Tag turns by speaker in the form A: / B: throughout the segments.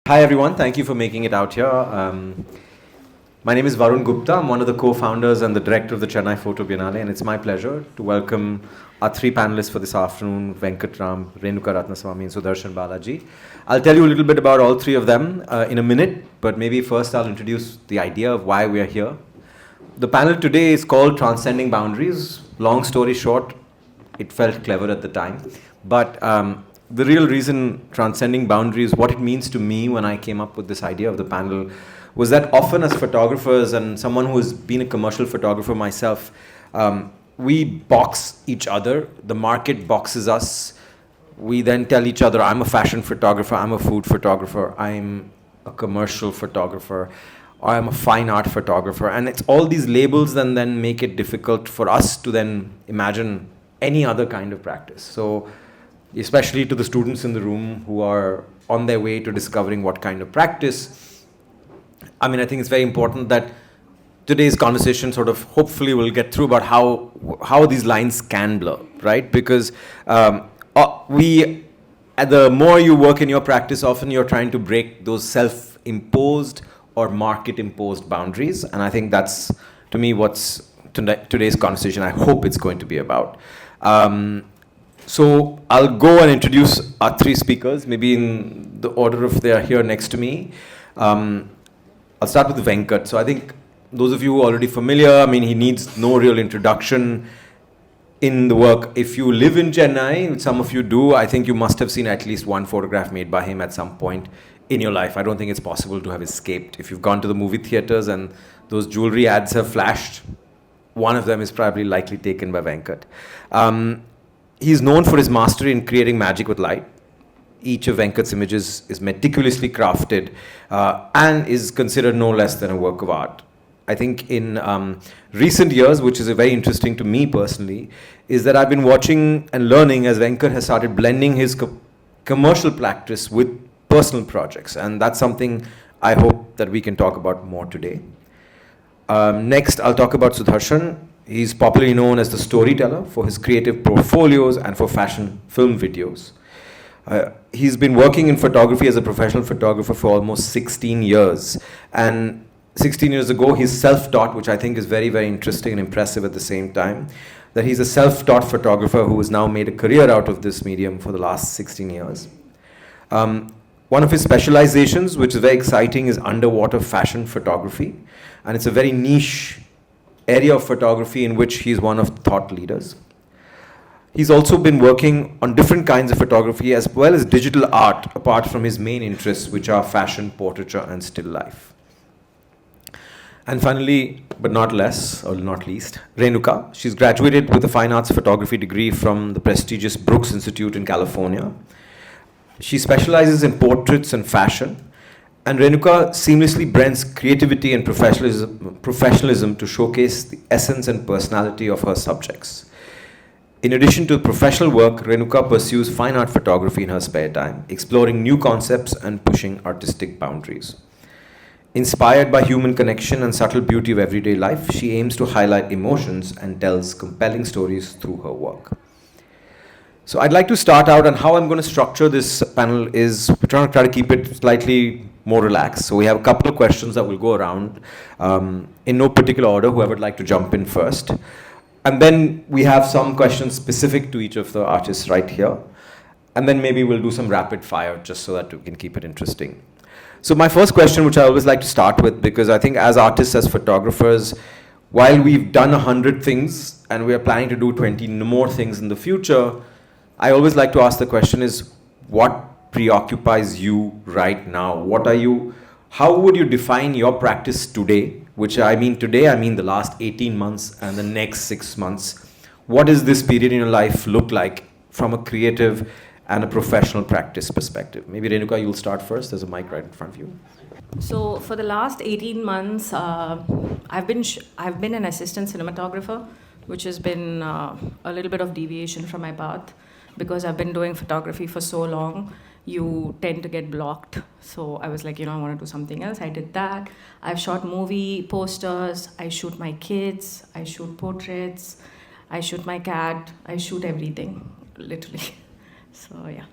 A: Hi everyone, thank you for making it out here. My name is Varun Gupta. I'm one of the co-founders and the director of the Chennai Photo Biennale, and it's my pleasure to welcome our three panelists for this afternoon, Venkat Ram, Renuka Ratnaswamy, and Sudarshan Balaji. I'll tell you a little bit about all three of them in a minute, but maybe first I'll introduce the idea of why we are here. The panel today is called Transcending Boundaries. Long story short, it felt clever at the time, but the real reason transcending boundaries, what it means to me when I came up with this idea of the panel, was that often as photographers and someone who has been a commercial photographer myself, we box each other. The market boxes us. We then tell each other, I'm a fashion photographer, I'm a food photographer, I'm a commercial photographer, or I'm a fine art photographer. And it's all these labels that then make it difficult for us to then imagine any other kind of practice. So especially to the students in the room who are on their way to discovering what kind of practice. I mean, I think it's very important that today's conversation sort of hopefully will get through about how these lines can blur, right? Because the more you work in your practice, often you're trying to break those self-imposed or market-imposed boundaries. And I think that's, to me, what's today's conversation, I hope it's going to be about. So I'll go and introduce our three speakers, maybe in the order of they are here next to me. I'll start with Venkat. So I think those of you who are already familiar, I mean, he needs no real introduction in the work. If you live in Chennai, some of you do, I think you must have seen at least one photograph made by him at some point in your life. I don't think it's possible to have escaped. If you've gone to the movie theaters and those jewelry ads have flashed, one of them is probably likely taken by Venkat. He's known for his mastery in creating magic with light. Each of Venkat's images is meticulously crafted and is considered no less than a work of art. I think in recent years, which is very interesting to me personally, is that I've been watching and learning as Venkat has started blending his commercial practice with personal projects. And that's something I hope that we can talk about more today. Next, I'll talk about Sudarshan. He's popularly known as the storyteller for his creative portfolios and for fashion film videos. He's been working in photography as a professional photographer for almost 16 years. And 16 years ago, he's self-taught, which I think is very, very interesting and impressive at the same time, that he's a self-taught photographer who has now made a career out of this medium for the last 16 years. One of his specializations, which is very exciting, is underwater fashion photography. And it's a very niche area of photography in which he's one of the thought leaders. He's also been working on different kinds of photography as well as digital art, apart from his main interests, which are fashion, portraiture, and still life. And finally, but not less, or not least, Renuka. She's graduated with a fine arts photography degree from the prestigious Brooks Institute in California. She specializes in portraits and fashion. And Renuka seamlessly blends creativity and professionalism to showcase the essence and personality of her subjects. In addition to professional work, Renuka pursues fine art photography in her spare time, exploring new concepts and pushing artistic boundaries. Inspired by human connection and subtle beauty of everyday life, she aims to highlight emotions and tells compelling stories through her work. So I'd like to start out, and how I'm going to structure this panel is we're trying to try to keep it slightly more relaxed. So we have a couple of questions that will go around in no particular order, whoever would like to jump in first. And then we have some questions specific to each of the artists right here. And then maybe we'll do some rapid fire just so that we can keep it interesting. So my first question, which I always like to start with, because I think as artists, as photographers, while we've done 100 things and we are planning to do 20 more things in the future, I always like to ask the question is, what preoccupies you right now? How would you define your practice today? Which I mean today, I mean the last 18 months and the next 6 months. What does this period in your life look like from a creative and a professional practice perspective? Maybe Renuka, you'll start first. There's a mic right in front of you.
B: So for the last 18 months, I've been an assistant cinematographer, which has been a little bit of deviation from my path. Because I've been doing photography for so long, you tend to get blocked. So I was like, I want to do something else. I did that. I've shot movie posters. I shoot my kids. I shoot portraits. I shoot my cat. I shoot everything, literally. So yeah.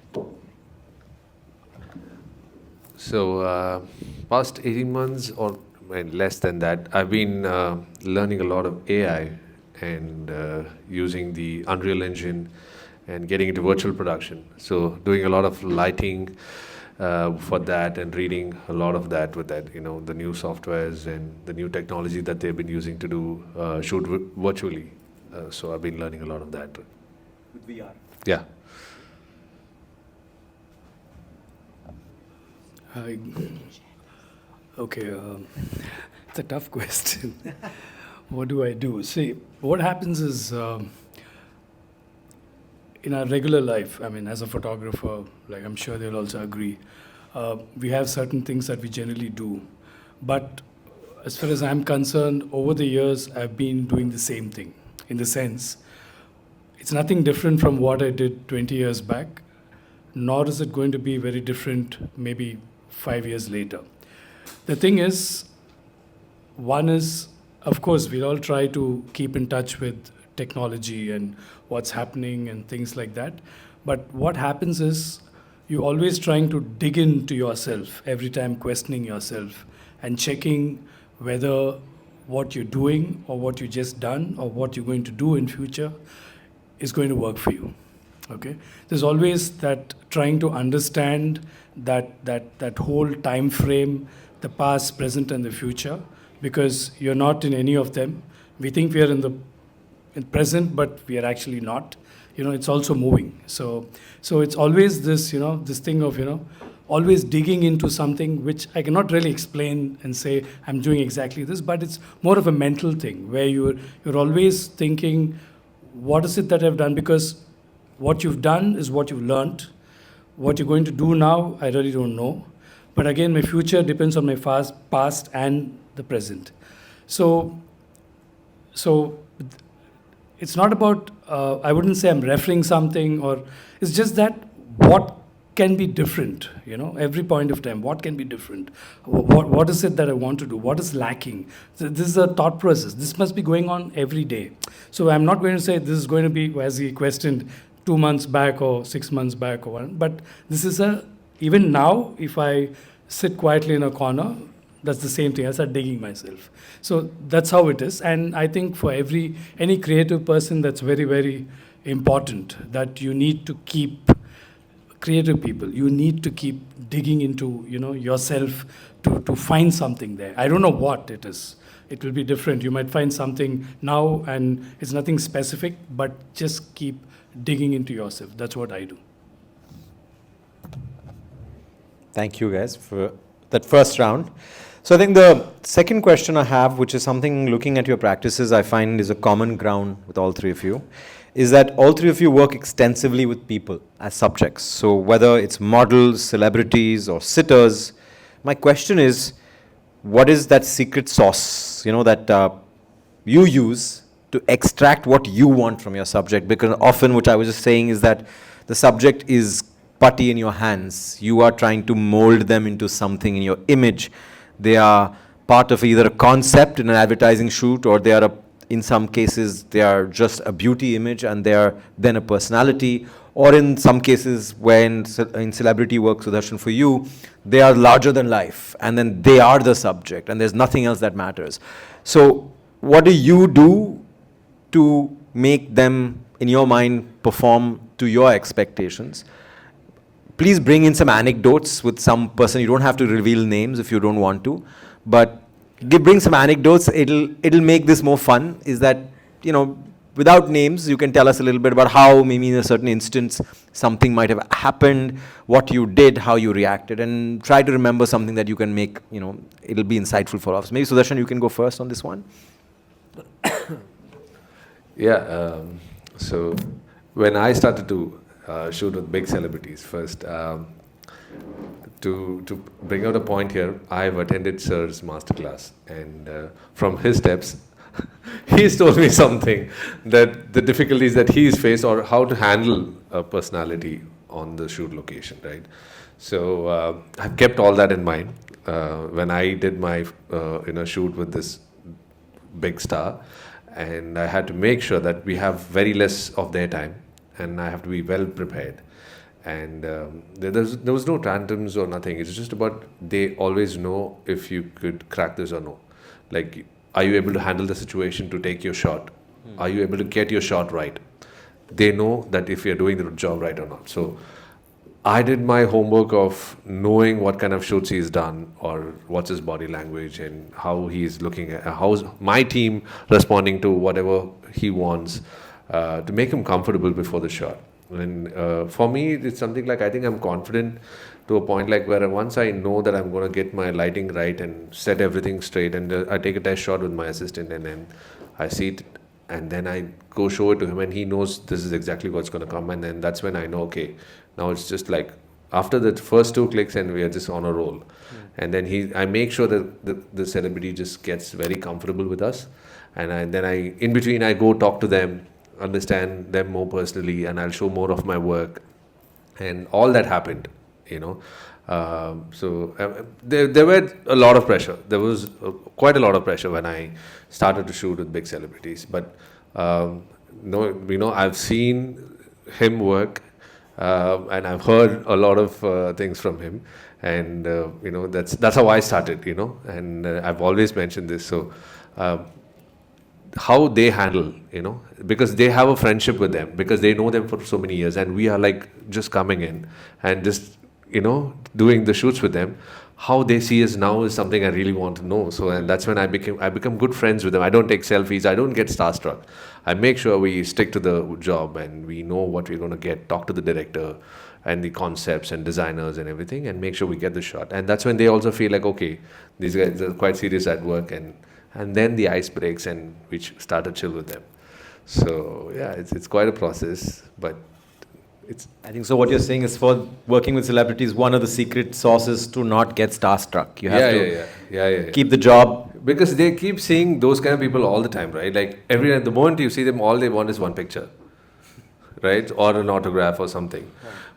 C: Past 18 months or less than that, I've been learning a lot of AI and using the Unreal Engine and getting into virtual production. So doing a lot of lighting for that and reading a lot of that with that, the new softwares and the new technology that they've been using to do shoot virtually. So I've been learning a lot of that.
A: With VR.
C: Yeah.
D: Okay, it's a tough question. What do I do? See, what happens is in our regular life, I mean, as a photographer, like I'm sure they'll also agree, we have certain things that we generally do. But as far as I'm concerned, over the years, I've been doing the same thing. In the sense, it's nothing different from what I did 20 years back, nor is it going to be very different maybe 5 years later. The thing is, one is, of course, we all try to keep in touch with technology and what's happening and things like that. But what happens is, you're always trying to dig into yourself, every time questioning yourself and checking whether what you're doing or what you just done or what you're going to do in future is going to work for you. Okay, there's always that trying to understand that whole time frame, the past, present, and the future, because you're not in any of them. We think we are in present, but we are actually not. It's also moving. So it's always this, this thing of, always digging into something which I cannot really explain and say I'm doing exactly this, but it's more of a mental thing where you're always thinking, what is it that I've done? Because what you've done is what you've learned. What you're going to do now, I really don't know. But again, my future depends on my past and the present. So it's not about, I wouldn't say I'm referring something, or it's just that what can be different, every point of time, what can be different? What is it that I want to do? What is lacking? So this is a thought process. This must be going on every day. So I'm not going to say this is going to be, as he questioned, 2 months back or 6 months back or one, but this is even now, if I sit quietly in a corner, that's the same thing. I start digging myself. So that's how it is. And I think for any creative person, that's very, very important, that you need to keep, creative people, you need to keep digging into, yourself to find something there. I don't know what it is. It will be different. You might find something now and it's nothing specific, but just keep digging into yourself. That's what I do.
A: Thank you guys for that first round. So I think the second question I have, which is something looking at your practices, I find is a common ground with all three of you, is that all three of you work extensively with people as subjects. So whether it's models, celebrities, or sitters, my question is, what is that secret sauce, that you use to extract what you want from your subject? Because often what I was just saying is that the subject is putty in your hands. You are trying to mold them into something in your image. They are part of either a concept in an advertising shoot, or they are in some cases, they are just a beauty image and they are then a personality. Or in some cases, when in celebrity work, Sudarshan, for you, they are larger than life, and then they are the subject, and there's nothing else that matters. So what do you do to make them, in your mind, perform to your expectations? Please bring in some anecdotes with some person. You don't have to reveal names if you don't want to, but bring some anecdotes. It'll make this more fun. Is that, without names, you can tell us a little bit about how maybe in a certain instance something might have happened, what you did, how you reacted, and try to remember something that you can make, it'll be insightful for us. Maybe Sudarshan, you can go first on this one.
C: Yeah, so when I started to shoot with big celebrities first, to bring out a point here, I've attended Sir's masterclass, and from his steps, he's told me something, that the difficulties that he's faced or how to handle a personality on the shoot location, right? So I've kept all that in mind when I did my shoot with this big star, and I had to make sure that we have very less of their time, and I have to be well prepared. And there was no tantrums or nothing. It's just about they always know if you could crack this or no. Like, are you able to handle the situation to take your shot? Are you able to get your shot right? They know that if you're doing the job right or not. So I did my homework of knowing what kind of shoots he's done or what's his body language and how he's looking at, how's my team responding to whatever he wants, to make him comfortable before the shot. And for me, it's something like I think I'm confident to a point like where once I know that I'm going to get my lighting right and set everything straight, and I take a test shot with my assistant, and then I see it, and then I go show it to him, and he knows this is exactly what's going to come, and then that's when I know, okay, now it's just like after the first 2 clicks and we are just on a roll. And then I make sure that the celebrity just gets very comfortable with us, and then in between I go talk to them, understand them more personally, and I'll show more of my work, and all that happened, you know. There were a lot of pressure. There was quite a lot of pressure when I started to shoot with big celebrities. But no, I've seen him work, and I've heard a lot of things from him, and that's how I started, and I've always mentioned this. So. How they handle, because they have a friendship with them, because they know them for so many years, and we are like just coming in and just, doing the shoots with them. How they see us now is something I really want to know. So, and that's when I become good friends with them. I don't take selfies. I don't get starstruck. I make sure we stick to the job and we know what we're going to get, talk to the director and the concepts and designers and everything, and make sure we get the shot. And that's when they also feel like, okay, these guys are quite serious at work, and then the ice breaks and we start to chill with them. So yeah, it's quite a process, but
A: I think so. What you're saying is, for working with celebrities, one of the secret sauces to not get starstruck. You have to keep the job,
C: because they keep seeing those kind of people all the time, right? Like the moment you see them, all they want is one picture, right, or an autograph or something.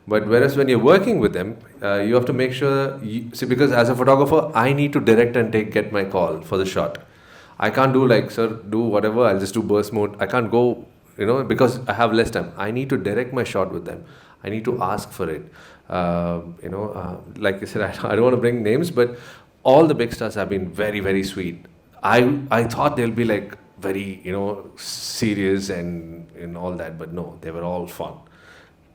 C: But whereas when you're working with them, you have to make sure because as a photographer, I need to direct and get my call for the shot. I can't do like, sir, do whatever, I'll just do burst mode. I can't go, because I have less time. I need to direct my shot with them. I need to ask for it. Like I said, I don't want to bring names, but all the big stars have been very, very sweet. I thought they'll be like very, serious and all that, but no, they were all fun.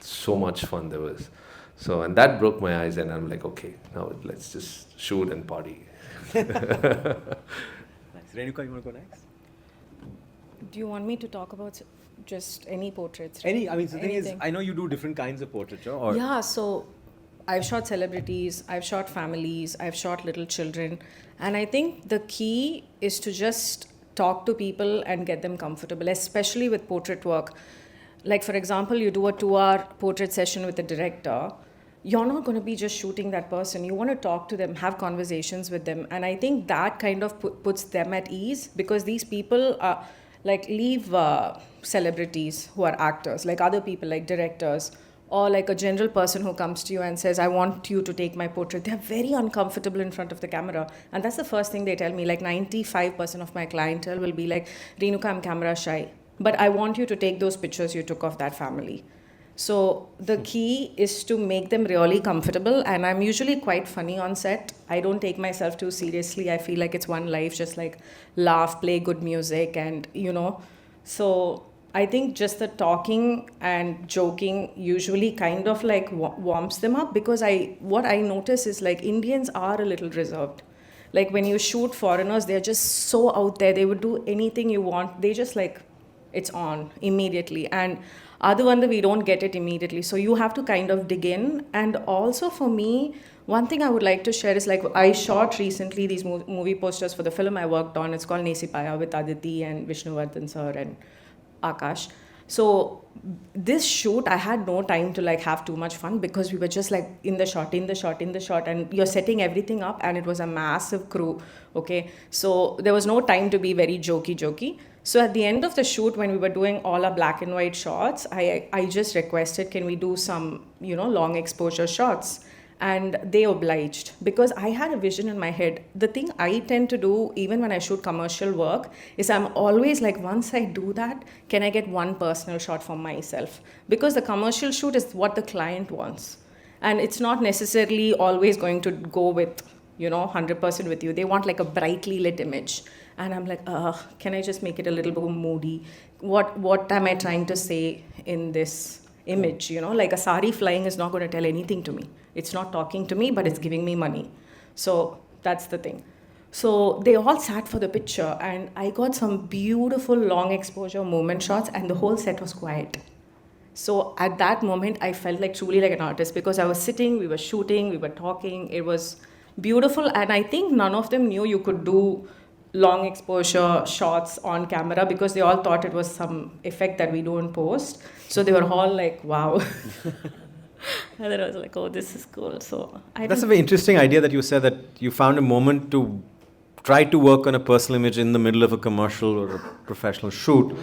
C: So much fun there was. So, and that broke my eyes, and I'm like, okay, now let's just shoot and party.
A: Renuka, you want to go next?
B: Do you want me to talk about just any portraits?
A: The thing is, I know you do different kinds of portraiture.
B: Yeah, so I've shot celebrities, I've shot families, I've shot little children. And I think the key is to just talk to people and get them comfortable, especially with portrait work. Like, for example, you do a 2-hour portrait session with the director. You're not going to be just shooting that person. You want to talk to them, have conversations with them. And I think that kind of puts them at ease, because these people are leave celebrities who are actors, like other people, like directors, or like a general person who comes to you and says, I want you to take my portrait. They're very uncomfortable in front of the camera. And that's the first thing they tell me. Like 95% of my clientele will be like, Renuka, I'm camera shy, but I want you to take those pictures you took of that family. So the key is to make them really comfortable, and I'm usually quite funny on set. I don't take myself too seriously. I feel like it's one life, just like laugh, play good music, and So I think just the talking and joking usually kind of like warms them up, because what I notice is like Indians are a little reserved. Like when you shoot foreigners, they're just so out there. They would do anything you want. They just like, it's on immediately. And other one, we don't get it immediately. So you have to kind of dig in. And also for me, one thing I would like to share is like, I shot recently these movie posters for the film I worked on. It's called Nesipaya with Aditi and Vishnuvardhan sir and Akash. So this shoot, I had no time to like have too much fun, because we were just like in the shot, and you're setting everything up, and it was a massive crew. Okay. So there was no time to be very jokey. So at the end of the shoot, when we were doing all our black and white shots, I just requested, can we do some, long exposure shots? And they obliged because I had a vision in my head. The thing I tend to do, even when I shoot commercial work, is I'm always like, once I do that, can I get one personal shot for myself? Because the commercial shoot is what the client wants. And it's not necessarily always going to go with, 100% with you. They want like a brightly lit image. And I'm like, can I just make it a little bit moody? What am I trying to say in this image? Like a sari flying is not going to tell anything to me. It's not talking to me, but it's giving me money. So that's the thing. So they all sat for the picture, and I got some beautiful long exposure movement shots, and the whole set was quiet. So at that moment, I felt like truly like an artist, because I was sitting, we were shooting, we were talking. It was beautiful, and I think none of them knew you could do long exposure shots on camera, because they all thought it was some effect that we do in post. So they were all like, wow. And then I was like, oh, this is cool. So
A: That's a very interesting idea that you said, that you found a moment to try to work on a personal image in the middle of a commercial or a professional shoot.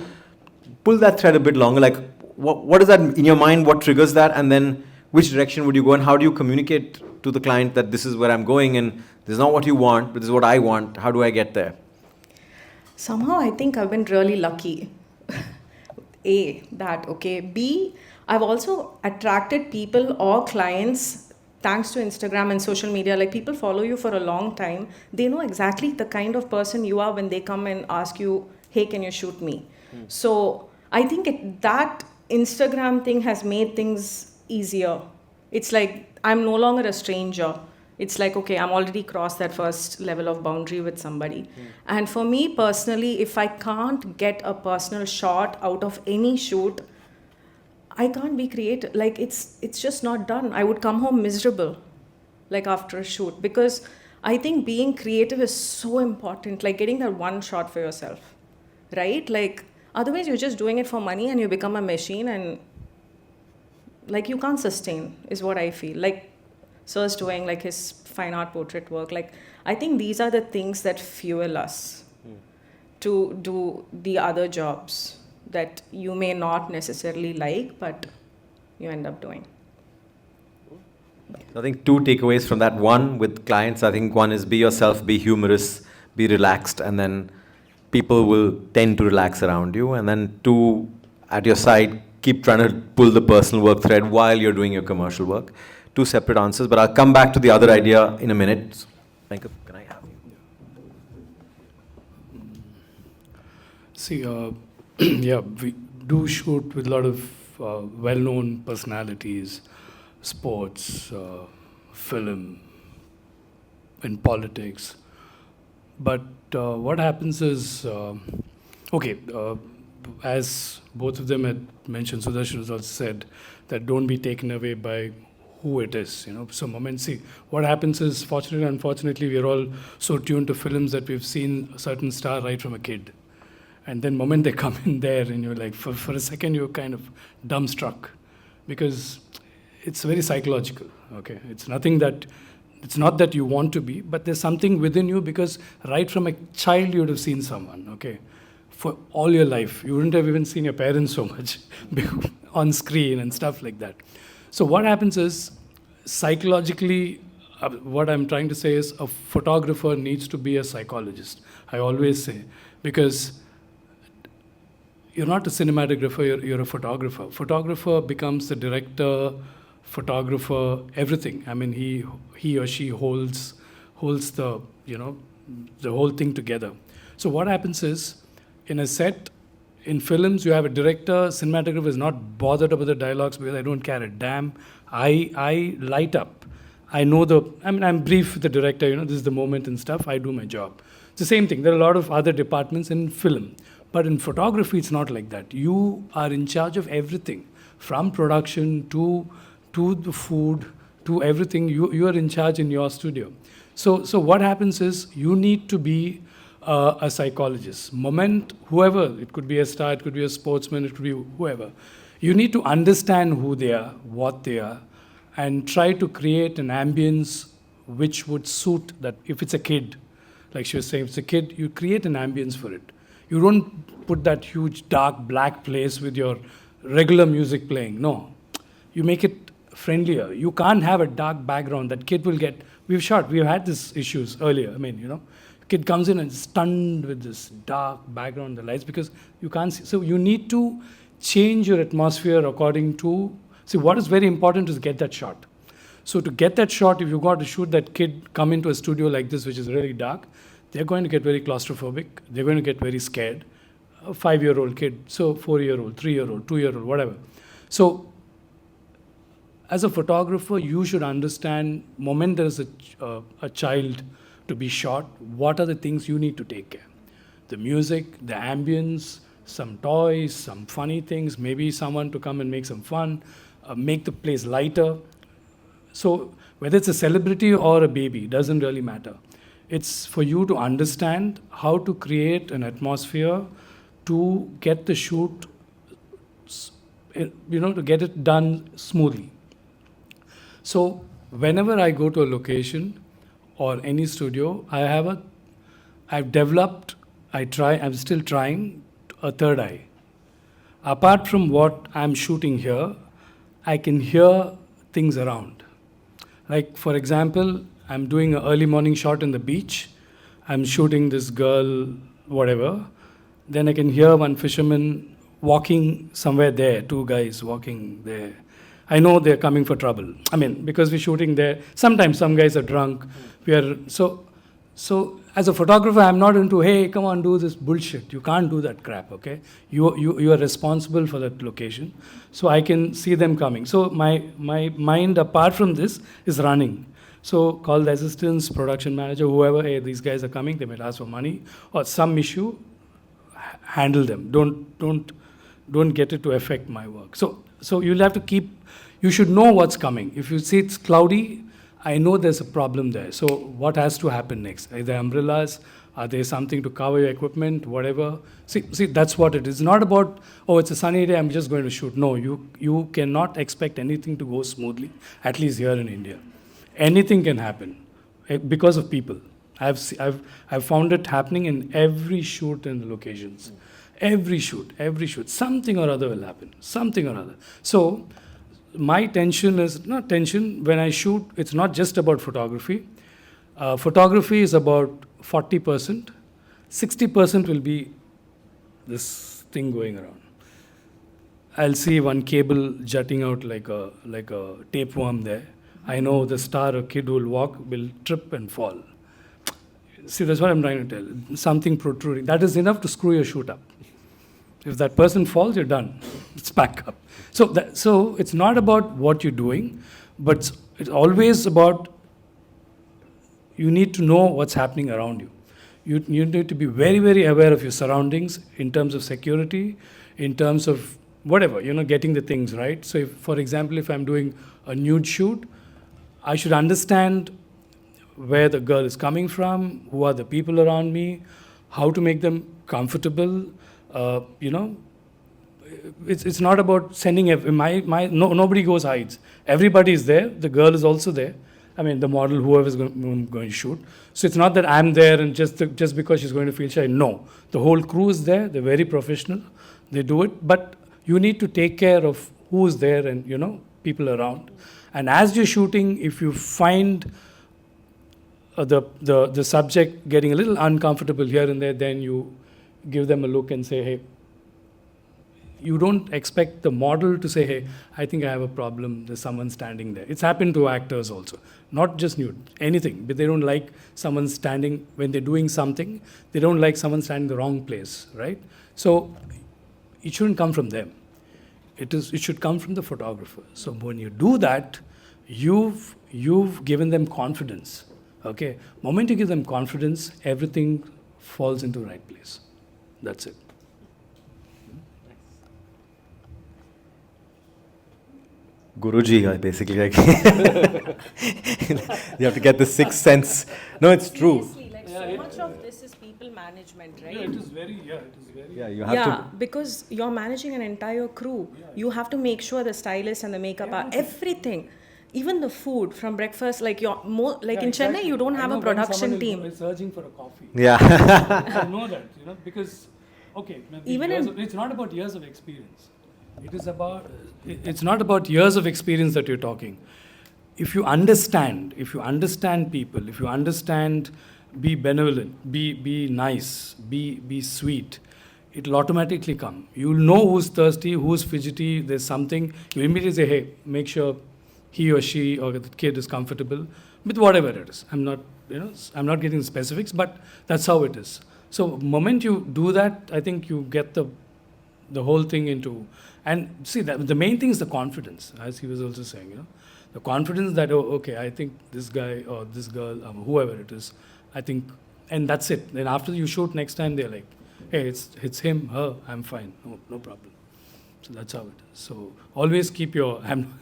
A: Pull that thread a bit longer. Like, what is that in your mind? What triggers that? And then which direction would you go? And how do you communicate to the client that this is where I'm going, and this is not what you want, but this is what I want? How do I get there?
B: Somehow I think I've been really lucky. A, that, okay. B, I've also attracted people or clients thanks to Instagram and social media. Like, people follow you for a long time. They know exactly the kind of person you are when they come and ask you, hey, can you shoot me? So I think that Instagram thing has made things easier. It's like, I'm no longer a stranger. It's like, okay, I'm already crossed that first level of boundary with somebody. And for me personally, if I can't get a personal shot out of any shoot, I can't be creative. Like, it's just not done. I would come home miserable, like after a shoot, because I think being creative is so important, like getting that one shot for yourself, right? Like, otherwise you're just doing it for money and you become a machine, and like you can't sustain, is what I feel. Like, Sir's doing like his fine art portrait work. Like, I think these are the things that fuel us to do the other jobs that you may not necessarily like, but you end up doing.
A: I think two takeaways from that. One, with clients, I think one is be yourself, be humorous, be relaxed, and then people will tend to relax around you. And then two, at your side, keep trying to pull the personal work thread while you're doing your commercial work. Two separate answers, but I'll come back to the other idea in a minute. Venkat, can I have you?
D: See, yeah, we do shoot with a lot of well-known personalities, sports, film, and politics. But what happens is, as both of them had mentioned, Sudarshan has also said that don't be taken away by who it is, So see, what happens is, fortunately and unfortunately, we are all so tuned to films that we've seen a certain star right from a kid. And then moment they come in there, and you're like, for a second, you're kind of dumbstruck, because it's very psychological, okay? It's not that you want to be, but there's something within you, because right from a child, you would have seen someone, okay? For all your life, you wouldn't have even seen your parents so much on screen and stuff like that. So what happens is, psychologically, what I'm trying to say is, a photographer needs to be a psychologist. I always say, because you're not a cinematographer, you're a photographer. Photographer becomes the director, photographer, everything. I mean, he or she holds the, the whole thing together. So what happens is, in a set, in films, you have a director, cinematographer is not bothered about the dialogues, because I don't care a damn. I light up. I know I'm brief with the director, this is the moment and stuff, I do my job. It's the same thing. There are a lot of other departments in film. But in photography, it's not like that. You are in charge of everything, from production to the food, to everything. You are in charge in your studio. So what happens is, you need to be a psychologist. Whoever, it could be a star, it could be a sportsman, it could be whoever. You need to understand who they are, what they are, and try to create an ambience which would suit that. If it's a kid, like she was saying, if it's a kid, you create an ambience for it. You don't put that huge, dark, black place with your regular music playing. No. You make it friendlier. You can't have a dark background. That kid will get. We've had these issues earlier. I mean, kid comes in and is stunned with this dark background, the lights, because you can't see. So you need to change your atmosphere according to. See, what is very important is get that shot. So to get that shot, if you got to shoot that kid come into a studio like this, which is really dark, they're going to get very claustrophobic. They're going to get very scared. A 5-year-old kid, so 4-year-old, 3-year-old, 2-year-old, whatever. So as a photographer, you should understand moment there is a child to be shot, what are the things you need to take care? The music, the ambience, some toys, some funny things, maybe someone to come and make some fun, make the place lighter. So whether it's a celebrity or a baby, doesn't really matter. It's for you to understand how to create an atmosphere to get the shoot, to get it done smoothly. So whenever I go to a location or any studio, I'm still trying a third eye. Apart from what I'm shooting here, I can hear things around. Like, for example, I'm doing an early morning shot in the beach. I'm shooting this girl, whatever. Then I can hear one fisherman walking somewhere there, 2 guys walking there. I know they're coming for trouble. I mean, because we're shooting there, sometimes some guys are drunk. So as a photographer, I'm not into, hey, come on, do this bullshit. You can't do that crap, okay? You are responsible for that location. So I can see them coming. So my mind, apart from this, is running. So call the assistants, production manager, whoever, hey, these guys are coming, they might ask for money, or some issue, handle them. Don't get it to affect my work. So you'll have to you should know what's coming. If you see it's cloudy, I know there's a problem there. So what has to happen next? Are there umbrellas? Are there something to cover your equipment? Whatever. See, that's what it is. It's not about, oh, it's a sunny day, I'm just going to shoot. No, you cannot expect anything to go smoothly, at least here in India. Anything can happen because of people. I've found it happening in every shoot in the locations. Every shoot, something or other will happen. Something or other. So my tension is not tension. When I shoot, it's not just about photography. Photography is about 40%. 60% will be this thing going around. I'll see one cable jutting out like a tapeworm there. I know the star or kid will trip and fall. See, that's what I'm trying to tell. Something protruding. That is enough to screw your shoot up. If that person falls, you're done. It's back up. So it's not about what you're doing, but it's always about you need to know what's happening around you. You need to be very, very aware of your surroundings in terms of security, in terms of whatever, getting the things right. So for example, if I'm doing a nude shoot, I should understand where the girl is coming from, who are the people around me, how to make them comfortable. It's not about sending nobody goes hides. Everybody is there. The girl is also there. I mean, the model, whoever is going to shoot. So it's not that I'm there and just because she's going to feel shy. No, the whole crew is there. They're very professional. They do it. But you need to take care of who's there and people around. And as you're shooting, if you find the subject getting a little uncomfortable here and there, then you give them a look and say, hey, you don't expect the model to say, hey, I think I have a problem, there's someone standing there. It's happened to actors also, not just nude, anything. But they don't like someone standing, when they're doing something, they don't like someone standing in the wrong place, right? So it shouldn't come from them. It should come from the photographer. So when you do that, you've given them confidence, okay? Moment you give them confidence, everything falls into the right place. That's it.
A: Guruji, basically, like you have to get the sixth sense. No, it's true.
B: Seriously, so much of this is people management, right?
D: Yeah, it is very.
A: Yeah, you have to.
B: Because you're managing an entire crew. You have to make sure the stylist and the makeup are everything. Even the food from breakfast, in Chennai, you don't have a production team.
D: Is searching for a coffee.
A: Yeah.
D: I know that, because, okay, it's not about years of experience. It is about, it's not about years of experience that you're talking. If you understand people, if you understand, be benevolent, be nice, be sweet, it'll automatically come. You'll know who's thirsty, who's fidgety, there's something, you immediately say, hey, make sure he or she or the kid is comfortable with whatever it is. I'm not getting specifics, but that's how it is. So moment you do that, I think you get the whole thing into, and see that the main thing is the confidence, as he was also saying, the confidence that, oh, okay, I think this guy or this girl, whoever it is, I think, and that's it. Then after you shoot next time, they're like, hey, it's him, her, I'm fine, no problem. So that's how it is. So always keep your, I'm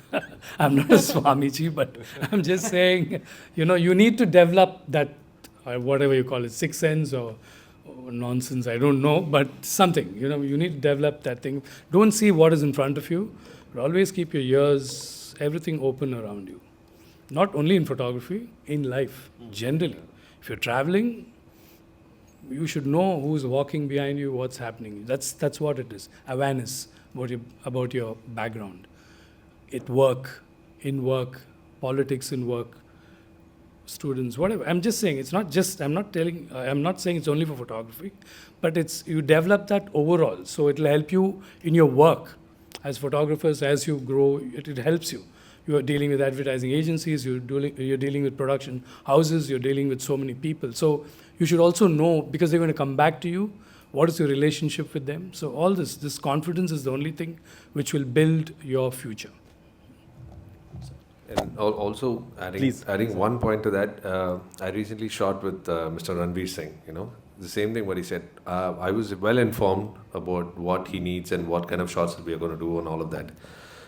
D: not a Swamiji, but I'm just saying, you need to develop that, whatever you call it, sixth sense or nonsense, I don't know, but something, you need to develop that thing. Don't see what is in front of you, but always keep your ears, everything open around you. Not only in photography, in life, generally. If you're traveling, you should know who's walking behind you, what's happening. That's what it is. Awareness about your background. In work, politics in work, students, whatever. I'm just saying, I'm not saying it's only for photography, but you develop that overall. So it'll help you in your work as photographers, as you grow, it helps you. You are dealing with advertising agencies, you're dealing with production houses, you're dealing with so many people. So you should also know, because they're going to come back to you, what is your relationship with them. So all this confidence is the only thing which will build your future.
C: And also adding one point to that, I recently shot with Mr. Ranveer Singh, the same thing what he said. I was well informed about what he needs and what kind of shots we are going to do and all of that.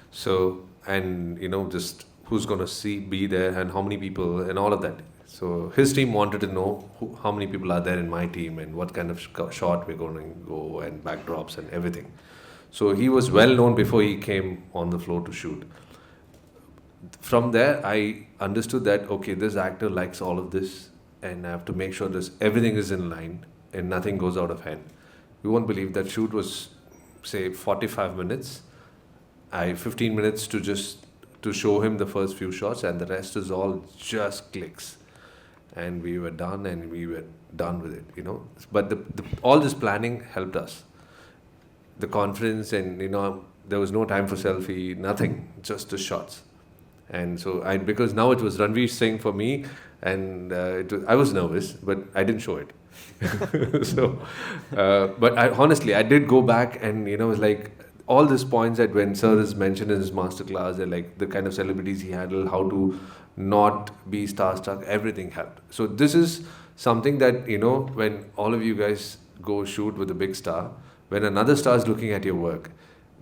C: So, and just who's going to be there and how many people and all of that. So his team wanted to know how many people are there in my team and what kind of shot we're going to go and backdrops and everything. So he was well known before he came on the floor to shoot. From there, I understood that, okay, this actor likes all of this and I have to make sure everything is in line and nothing goes out of hand. You won't believe that shoot was, say, 45 minutes. 15 minutes to show him the first few shots, and the rest is all just clicks. And we were done with it, But all this planning helped us. The confidence and, there was no time for selfie, nothing, just the shots. And so because now it was Ranveer Singh for me, and I was nervous, but I didn't show it. So, but honestly, I did go back and, it was like, all these points that when Sir has mentioned in his masterclass, they're like the kind of celebrities he handled, how to not be starstruck, everything helped. So this is something that, when all of you guys go shoot with a big star, when another star is looking at your work,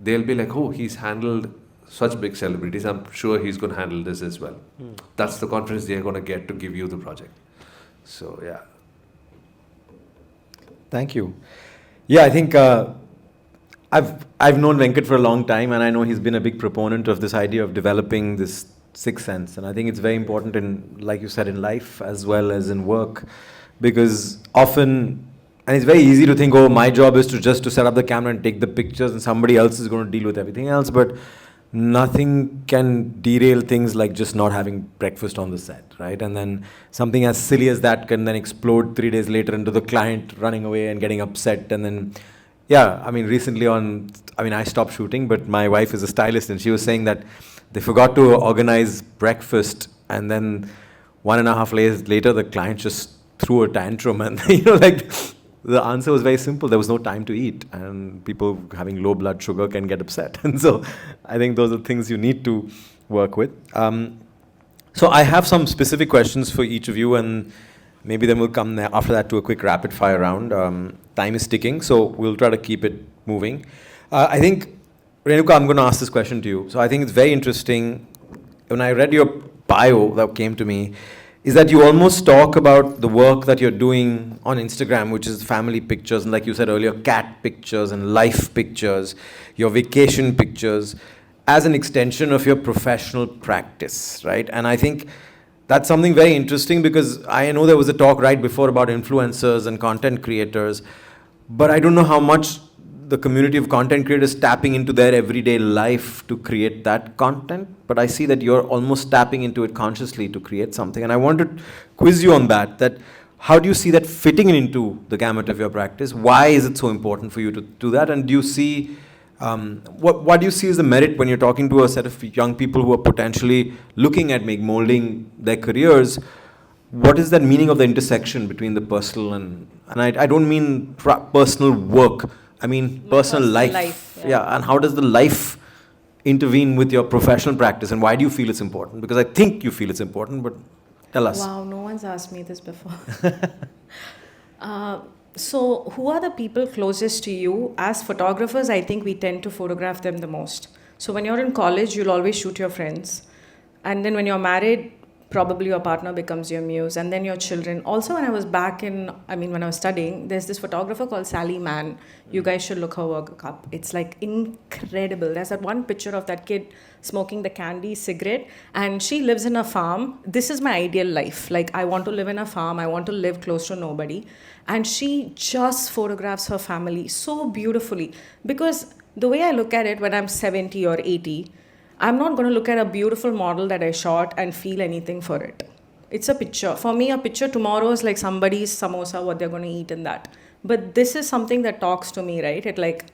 C: they'll be like, oh, he's handled such big celebrities, I'm sure he's going to handle this as well. That's the confidence they're going to get to give you the project. So, yeah.
A: Thank you. Yeah, I think I've known Venkat for a long time, and I know he's been a big proponent of this idea of developing this sixth sense. And I think it's very important in, like you said, in life as well as in work, because often, and it's very easy to think, oh, my job is to set up the camera and take the pictures, and somebody else is going to deal with everything else. But nothing can derail things like just not having breakfast on the set, right? And then something as silly as that can then explode 3 days later into the client running away and getting upset. And then, yeah, recently I stopped shooting, but my wife is a stylist, and she was saying that they forgot to organize breakfast, and then 1.5 days later, the client just threw a tantrum, and the answer was very simple. There was no time to eat, and people having low blood sugar can get upset. And so I think those are things you need to work with. So I have some specific questions for each of you, and maybe then we'll come after that to a quick rapid fire round. Time is ticking, so we'll try to keep it moving. I think, Renuka, I'm going to ask this question to you. So I think it's very interesting. When I read your bio that came to me, is that you almost talk about the work that you're doing on Instagram, which is family pictures, and like you said earlier, cat pictures and life pictures, your vacation pictures, as an extension of your professional practice, right? And I think that's something very interesting, because I know there was a talk right before about influencers and content creators, but I don't know how much the community of content creators tapping into their everyday life to create that content, but I see that you're almost tapping into it consciously to create something. And I want to quiz you on that how do you see that fitting into the gamut of your practice? Why is it so important for you to do that? And do you see, what do you see as the merit when you're talking to a set of young people who are potentially looking at molding their careers? What is that meaning of the intersection between the personal and I don't mean personal work, I mean personal life. Yeah, and how does the life intervene with your professional practice, and why do you feel it's important? Because I think you feel it's important, but tell us.
B: Wow, no one's asked me this before. So who are the people closest to you? As photographers, I think we tend to photograph them the most. So when you're in college, you'll always shoot your friends. And then when you're married, probably your partner becomes your muse, and then your children. Also, when I was when I was studying, there's this photographer called Sally Mann. You guys should look her work up. It's like incredible. There's that one picture of that kid smoking the candy cigarette, and she lives in a farm. This is my ideal life. Like, I want to live in a farm. I want to live close to nobody. And she just photographs her family so beautifully. Because the way I look at it, when I'm 70 or 80, I'm not going to look at a beautiful model that I shot and feel anything for it. It's a picture. For me, a picture tomorrow is like somebody's samosa, what they're going to eat in that. But this is something that talks to me, right? It like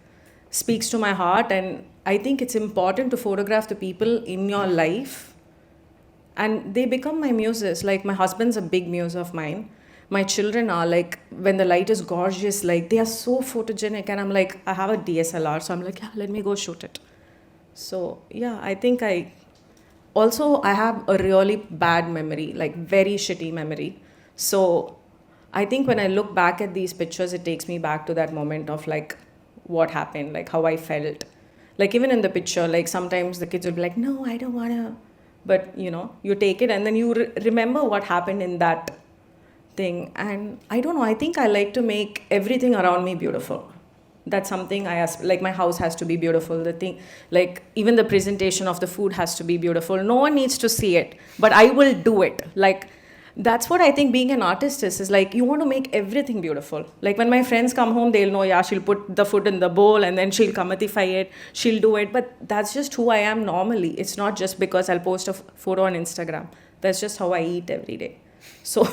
B: speaks to my heart. And I think it's important to photograph the people in your life. And they become my muses. Like, my husband's a big muse of mine. My children are like, when the light is gorgeous, like they are so photogenic. And I'm like, I have a DSLR. So I'm like, yeah, let me go shoot it. So, yeah, I think I have a really bad memory, like very shitty memory. So I think when I look back at these pictures, it takes me back to that moment of like what happened, like how I felt. Like, even in the picture, like sometimes the kids will be like, no, I don't want to. But, you take it and then you remember what happened in that thing. And I don't know, I think I like to make everything around me beautiful. That's something like my house has to be beautiful. The thing, like even the presentation of the food has to be beautiful. No one needs to see it, but I will do it. Like, that's what I think being an artist is like, you want to make everything beautiful. Like, when my friends come home, they'll know, yeah, she'll put the food in the bowl and then she'll comethify it. She'll do it. But that's just who I am normally. It's not just because I'll post a photo on Instagram. That's just how I eat every day. So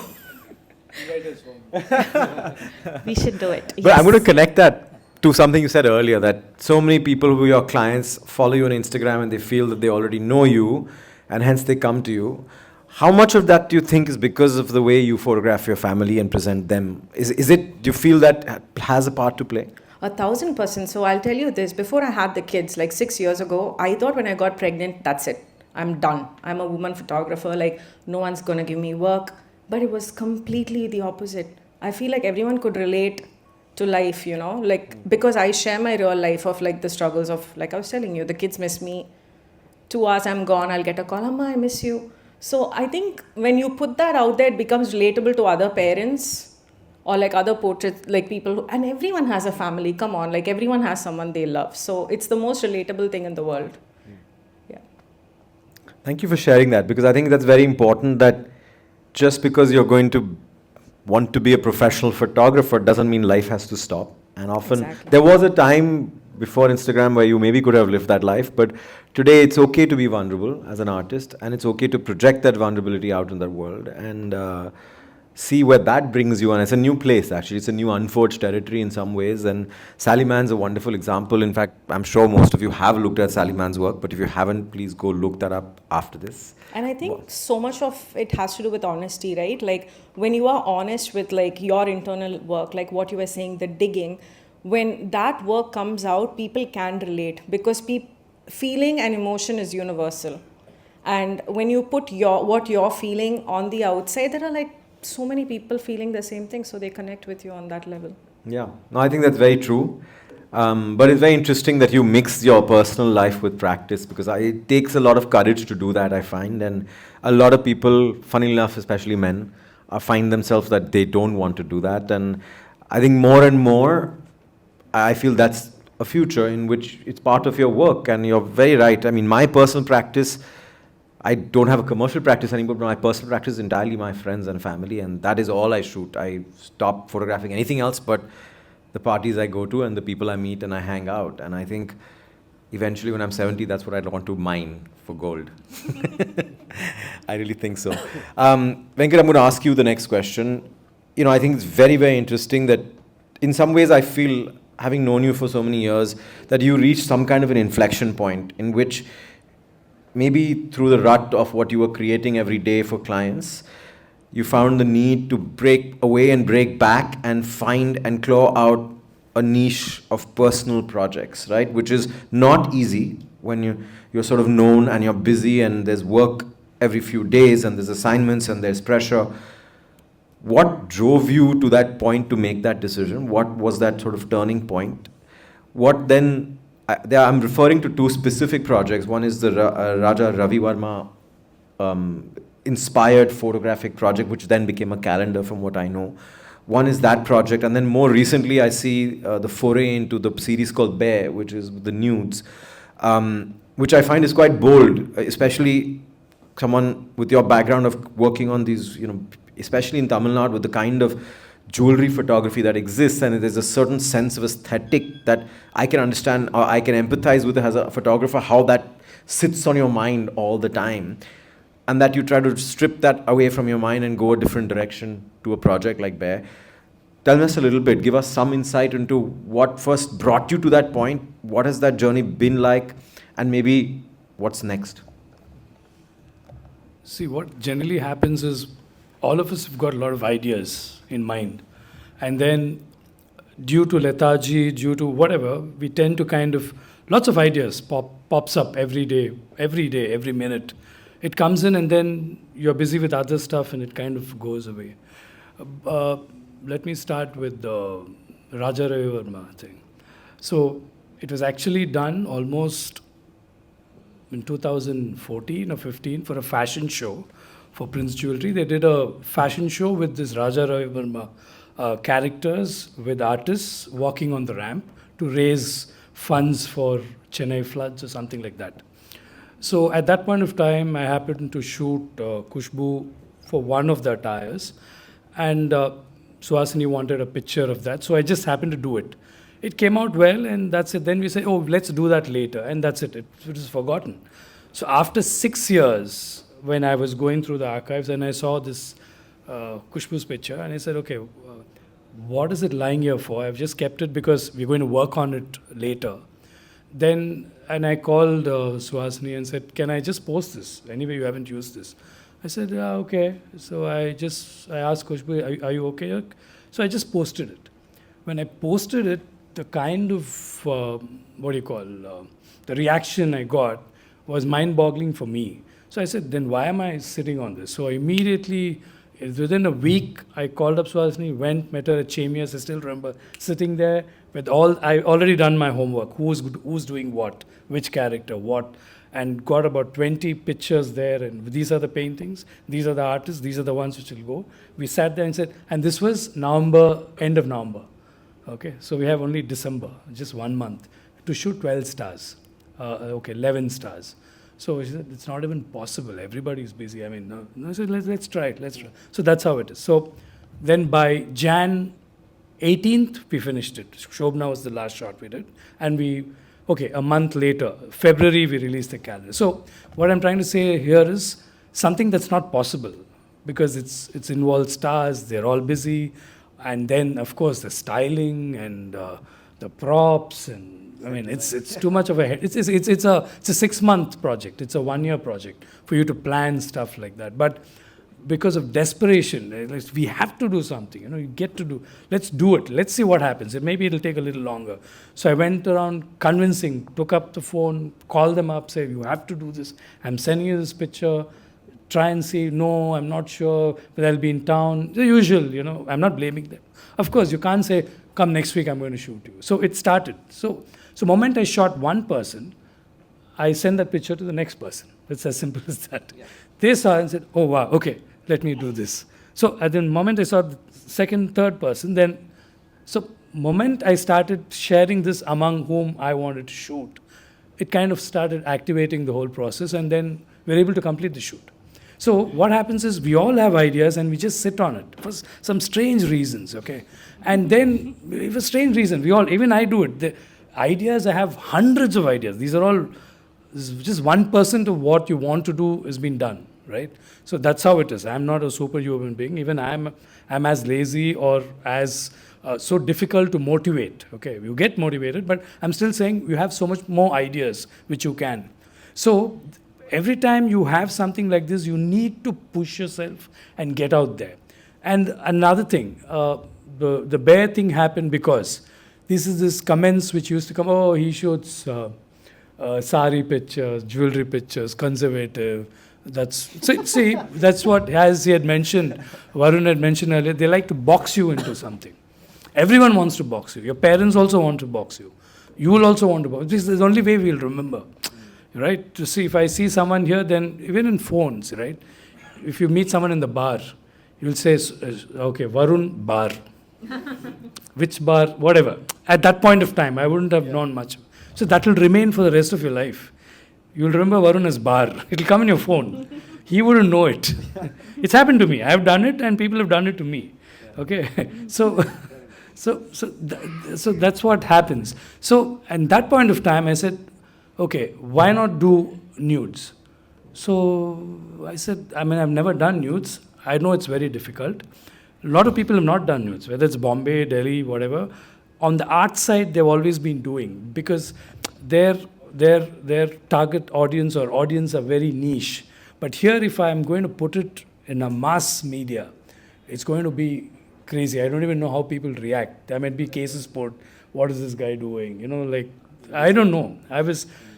B: we should do it.
A: But yes. I'm going to connect that to something you said earlier, that so many people who are your clients follow you on Instagram and they feel that they already know you and hence they come to you. How much of that do you think is because of the way you photograph your family and present them? Is it, do you feel that has a part to play?
B: 1,000%. So I'll tell you this, before I had the kids, like 6 years ago, I thought when I got pregnant, that's it. I'm done. I'm a woman photographer. Like, no one's going to give me work. But it was completely the opposite. I feel like everyone could relate to life, like, because I share my real life of like the struggles of, like I was telling you, the kids miss me. 2 hours I'm gone, I'll get a call, Amma, I miss you. So I think when you put that out there, it becomes relatable to other parents or like other portraits, like people and everyone has a family. Come on, like everyone has someone they love. So it's the most relatable thing in the world. Yeah.
A: Thank you for sharing that, because I think that's very important, that just because you're going to want to be a professional photographer doesn't mean life has to stop. And often there was a time before Instagram where you maybe could have lived that life, but today it's okay to be vulnerable as an artist, and it's okay to project that vulnerability out in the world and see where that brings you. And it's a new place, actually. It's a new unforged territory in some ways. And Sally Mann's a wonderful example. In fact, I'm sure most of you have looked at Sally Mann's work, but if you haven't, please go look that up after this.
B: And I think so much of it has to do with honesty, right? Like, when you are honest with like your internal work, like what you were saying, the digging, when that work comes out, people can relate, because feeling and emotion is universal. And when you put what you're feeling on the outside, there are like so many people feeling the same thing, so they connect with you on that level.
A: Yeah, no, I think that's very true. But it's very interesting that you mix your personal life with practice, because it takes a lot of courage to do that, I find. And a lot of people, funny enough, especially men, find themselves that they don't want to do that. And I think more and more, I feel that's a future in which it's part of your work. And you're very right. I mean, my personal practice, I don't have a commercial practice anymore, but my personal practice is entirely my friends and family, and that is all I shoot. I stopped photographing anything else but the parties I go to and the people I meet and I hang out. And I think eventually when I'm 70, that's what I'd want to mine for gold. I really think so. Venkat, I'm going to ask you the next question. You know, I think it's very, very interesting that in some ways I feel, having known you for so many years, that you reached some kind of an inflection point in which maybe through the rut of what you were creating every day for clients, you found the need to break away and break back and find and claw out a niche of personal projects, right? Which is not easy when you're sort of known and you're busy and there's work every few days and there's assignments and there's pressure. What drove you to that point to make that decision? What was that sort of turning point? What then, I'm referring to two specific projects. One is the Raja Ravi Varma inspired photographic project, which then became a calendar from what I know. One is that project, and then more recently I see the foray into the series called Bear, which is the nudes, which I find is quite bold, especially someone with your background of working on these, you know, especially in Tamil Nadu, with the kind of jewelry photography that exists, and there's a certain sense of aesthetic that I can understand or I can empathize with as a photographer, how that sits on your mind all the time, and that you try to strip that away from your mind and go a different direction to a project like Bear. Tell us a little bit, give us some insight into what first brought you to that point, what has that journey been like, and maybe what's next?
D: See, what generally happens is all of us have got a lot of ideas in mind. And then due to lethargy, due to whatever, we tend to kind of, lots of ideas pops up every day, every minute. It comes in and then you're busy with other stuff and it kind of goes away. Let me start with the Raja Ravi Varma thing. So it was actually done almost in 2014 or 15 for a fashion show for Prince Jewelry. They did a fashion show with this Raja Ravi Varma characters with artists walking on the ramp to raise funds for Chennai floods or something like that. So at that point of time, I happened to shoot Kushbu for one of the attires, and Suhasini wanted a picture of that, so I just happened to do it. It came out well, and that's it. Then we said, oh, let's do that later, and that's it. It was forgotten. So after 6 years, when I was going through the archives and I saw this Kushbu's picture, and I said, okay, what is it lying here for? I've just kept it because we're going to work on it later. Then, and I called Suhasini and said, can I just post this? Anyway, you haven't used this. I said, yeah, okay. So I asked Kushbu, are you okay? So I just posted it. When I posted it, the kind of, the reaction I got was mind-boggling for me. So I said, then why am I sitting on this? So immediately, within a week, I called up Suhasini, went, met her at Chemias. I still remember sitting there with I already done my homework. Who's doing what? Which character? What? And got about 20 pictures there. And these are the paintings. These are the artists. These are the ones which will go. We sat there and said, and this was November, end of November. Okay, so we have only December, just 1 month, to shoot 12 stars. 11 stars. So she said, it's not even possible. Everybody's busy. I mean, no. I said, let's try it. Let's try. So that's how it is. So then by Jan 18th, we finished it. Shobna was the last shot we did. And a month later, February, we released the calendar. So what I'm trying to say here is something that's not possible because it's involved stars. They're all busy. And then, of course, the styling and the props and I mean, it's too much of a head. It's a 6-month project. It's a 1-year project for you to plan stuff like that. But because of desperation, we have to do something. You get to do. Let's do it. Let's see what happens. Maybe it'll take a little longer. So I went around convincing, took up the phone, called them up, say, you have to do this. I'm sending you this picture. Try and see. No, I'm not sure, but I'll be in town. The usual, I'm not blaming them. Of course, you can't say, come next week, I'm going to shoot you. So it started. So moment I shot one person, I send that picture to the next person. It's as simple as that. Yeah. They saw it and said, oh, wow, okay, let me do this. So at the moment I saw the second, third person, moment I started sharing this among whom I wanted to shoot, it kind of started activating the whole process, and then we were able to complete the shoot. So what happens is we all have ideas and we just sit on it for some strange reasons, okay? And then, for strange reason, even I do it. The ideas, I have hundreds of ideas. These are all, just 1% of what you want to do has been done, right? So that's how it is. I'm not a superhuman being. Even I'm as lazy or as so difficult to motivate, okay? You get motivated, but I'm still saying you have so much more ideas which you can. So every time you have something like this, you need to push yourself and get out there. And another thing, the bear thing happened because this comments which used to come, oh, he shoots sari pictures, jewelry pictures, conservative. See, that's what, as he had mentioned, Varun had mentioned earlier, they like to box you into something. Everyone wants to box you. Your parents also want to box you. You will also want to box. This is the only way we'll remember. Right? To see, if I see someone here, then even in phones, right? If you meet someone in the bar, you'll say, okay, Varun, bar. Which bar? Whatever. At that point of time, I wouldn't have known much. So that will remain for the rest of your life. You'll remember Varun as bar. It'll come in your phone. He wouldn't know it. It's happened to me. I've done it and people have done it to me. Okay? So that's what happens. So at that point of time, I said, okay, why not do nudes? So I said, I've never done nudes. I know it's very difficult. A lot of people have not done nudes, whether it's Bombay, Delhi, whatever. On the art side, they've always been doing, because their target audience or audience are very niche. But here, if I'm going to put it in a mass media, it's going to be crazy. I don't even know how people react. There might be cases put, what is this guy doing? I don't know.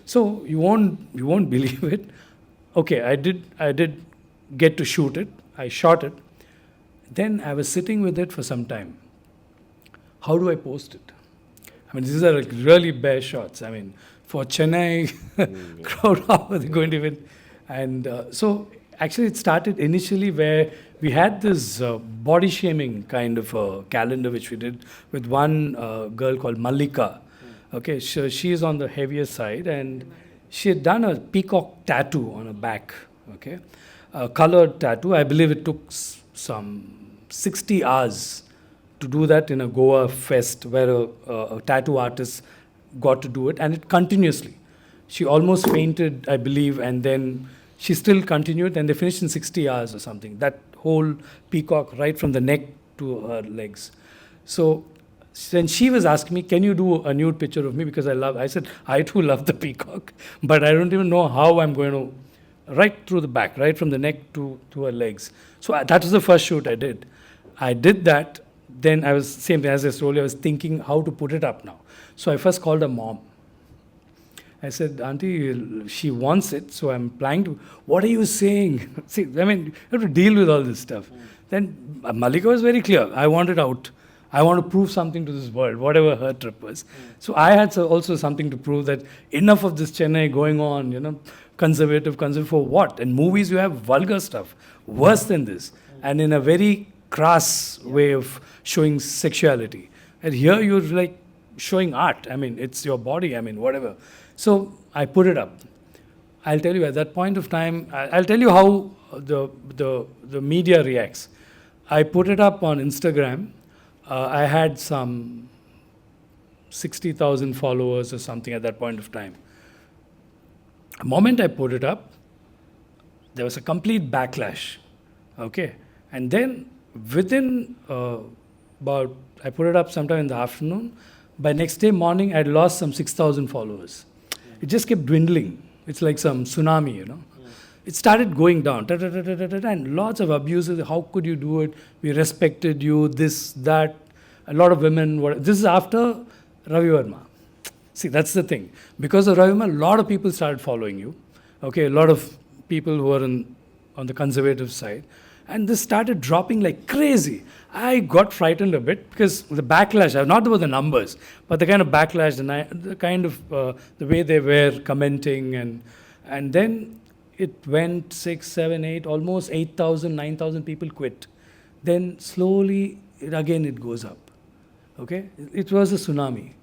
D: So you won't believe it. Okay, I did get to shoot it. I shot it. Then I was sitting with it for some time. How do I post it? These are really bare shots. For Chennai crowd, how are they going to even? And so actually it started initially where we had this body shaming kind of a calendar which we did with one girl called Mallika. Okay, so she is on the heavier side and she had done a peacock tattoo on her back. Okay, a colored tattoo. I believe it took some 60 hours to do that in a Goa fest where a tattoo artist got to do it, and it continuously. She almost fainted, I believe, and then she still continued, and they finished in 60 hours or something. That whole peacock right from the neck to her legs. So then she was asking me, can you do a nude picture of me? Because I said, I too love the peacock, but I don't even know how I'm going to, right through the back, right from the neck to her legs. So that was the first shoot I did. I did that. Then I was, same thing as I told you, I was thinking how to put it up now. So I first called her mom. I said, Auntie, she wants it, so I'm planning to, what are you saying? See, you have to deal with all this stuff. Then Mallika was very clear. I want it out. I want to prove something to this world, whatever her trip was. So I had also something to prove, that enough of this Chennai going on, conservative for what? In movies, you have vulgar stuff, worse than this, and in a very crass way of showing sexuality. And here you're like showing art. It's your body, whatever. So I put it up. I'll tell you at that point of time, I'll tell you how the media reacts. I put it up on Instagram. I had some 60,000 followers or something at that point of time. The moment I put it up, there was a complete backlash. Okay. And then within I put it up sometime in the afternoon. By next day morning, I'd lost some 6,000 followers. It just kept dwindling. It's like some tsunami, It started going down, and lots of abuses. How could you do it? We respected you, this, that. A lot of women were. This is after Ravi Verma. See, that's the thing. Because of Ravi Verma, a lot of people started following you. Okay, a lot of people who were on the conservative side. And this started dropping like crazy. I got frightened a bit because the backlash, not about the numbers, but the kind of backlash, the kind of the way they were commenting. And then it went 6, 7, 8, almost 8,000, 9,000 people quit. Then slowly, it goes up. Okay? It was a tsunami.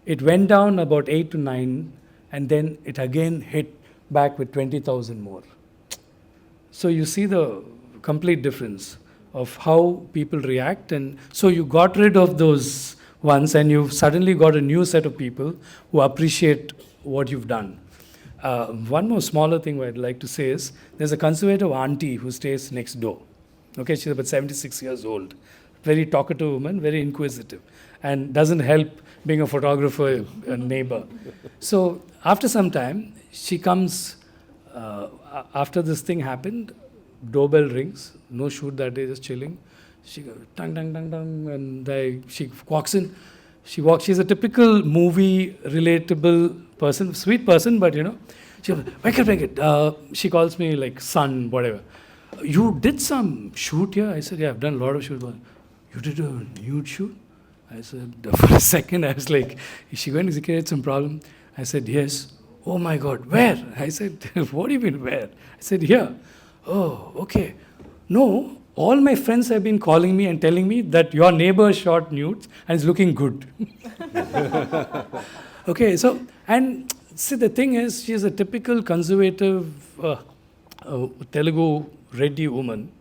D: It went down about 8 to 9, and then it again hit back with 20,000 more. So you see the complete difference of how people react. And so you got rid of those ones and you've suddenly got a new set of people who appreciate what you've done. One more smaller thing I'd like to say is there's a conservative auntie who stays next door. Okay, she's about 76 years old. Very talkative woman, very inquisitive, and doesn't help being a photographer, a neighbor. So after some time, she comes, after this thing happened, doorbell rings, no shoot that day, just chilling. She goes, tang, tang, tang, tang, and she walks in. She's a typical movie relatable person, sweet person, but she goes, wake it. She calls me like son, whatever. You did some shoot here? I said, yeah, I've done a lot of shoots. You did a nude shoot? I said, for a second, I was like, is she going to create some problem? I said, yes. Oh my God, where? I said, what do you mean where? I said, here. Oh, okay. No, all my friends have been calling me and telling me that your neighbor shot nudes and is looking good. Okay, so, and see, the thing is, she's a typical conservative Telugu Reddy woman,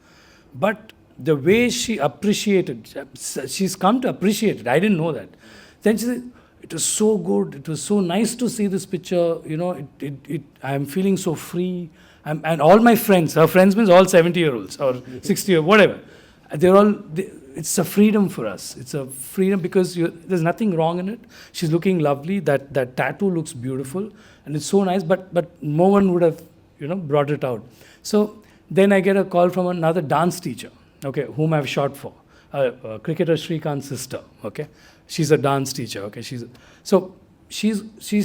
D: but the way she appreciated, she's come to appreciate it. I didn't know that. Then she said, it was so good. It was so nice to see this picture. I'm feeling so free. And all my friends, her friends means all 70-year-olds or 60 or whatever. It's a freedom for us. It's a freedom because there's nothing wrong in it. She's looking lovely. That tattoo looks beautiful. And it's so nice, but no one would have, brought it out. So then I get a call from another dance teacher, okay, whom I've shot for, cricketer Shrikant's sister, okay. She's a dance teacher, okay. She's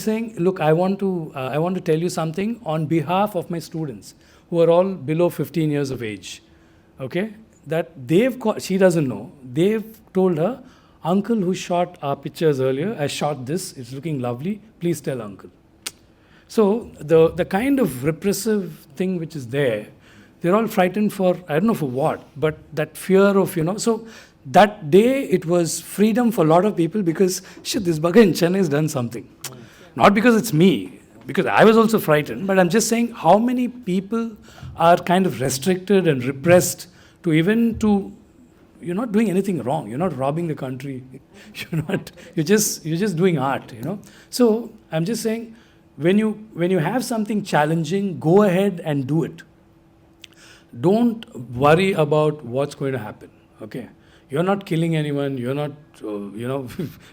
D: saying, look, I want to tell you something on behalf of my students who are all below 15 years of age, okay. That she doesn't know. They've told her, uncle who shot our pictures earlier has shot this. It's looking lovely. Please tell uncle. So the kind of repressive thing which is there, they're all frightened for, I don't know for what, but that fear of, so that day it was freedom for a lot of people because, shit, this bugger in Chennai has done something. Not because it's me, because I was also frightened, but I'm just saying how many people are kind of restricted and repressed to you're not doing anything wrong. You're not robbing the country. You're just doing art, So I'm just saying, when you have something challenging, go ahead and do it. Don't worry about what's going to happen, okay? You're not killing anyone, you're not, you're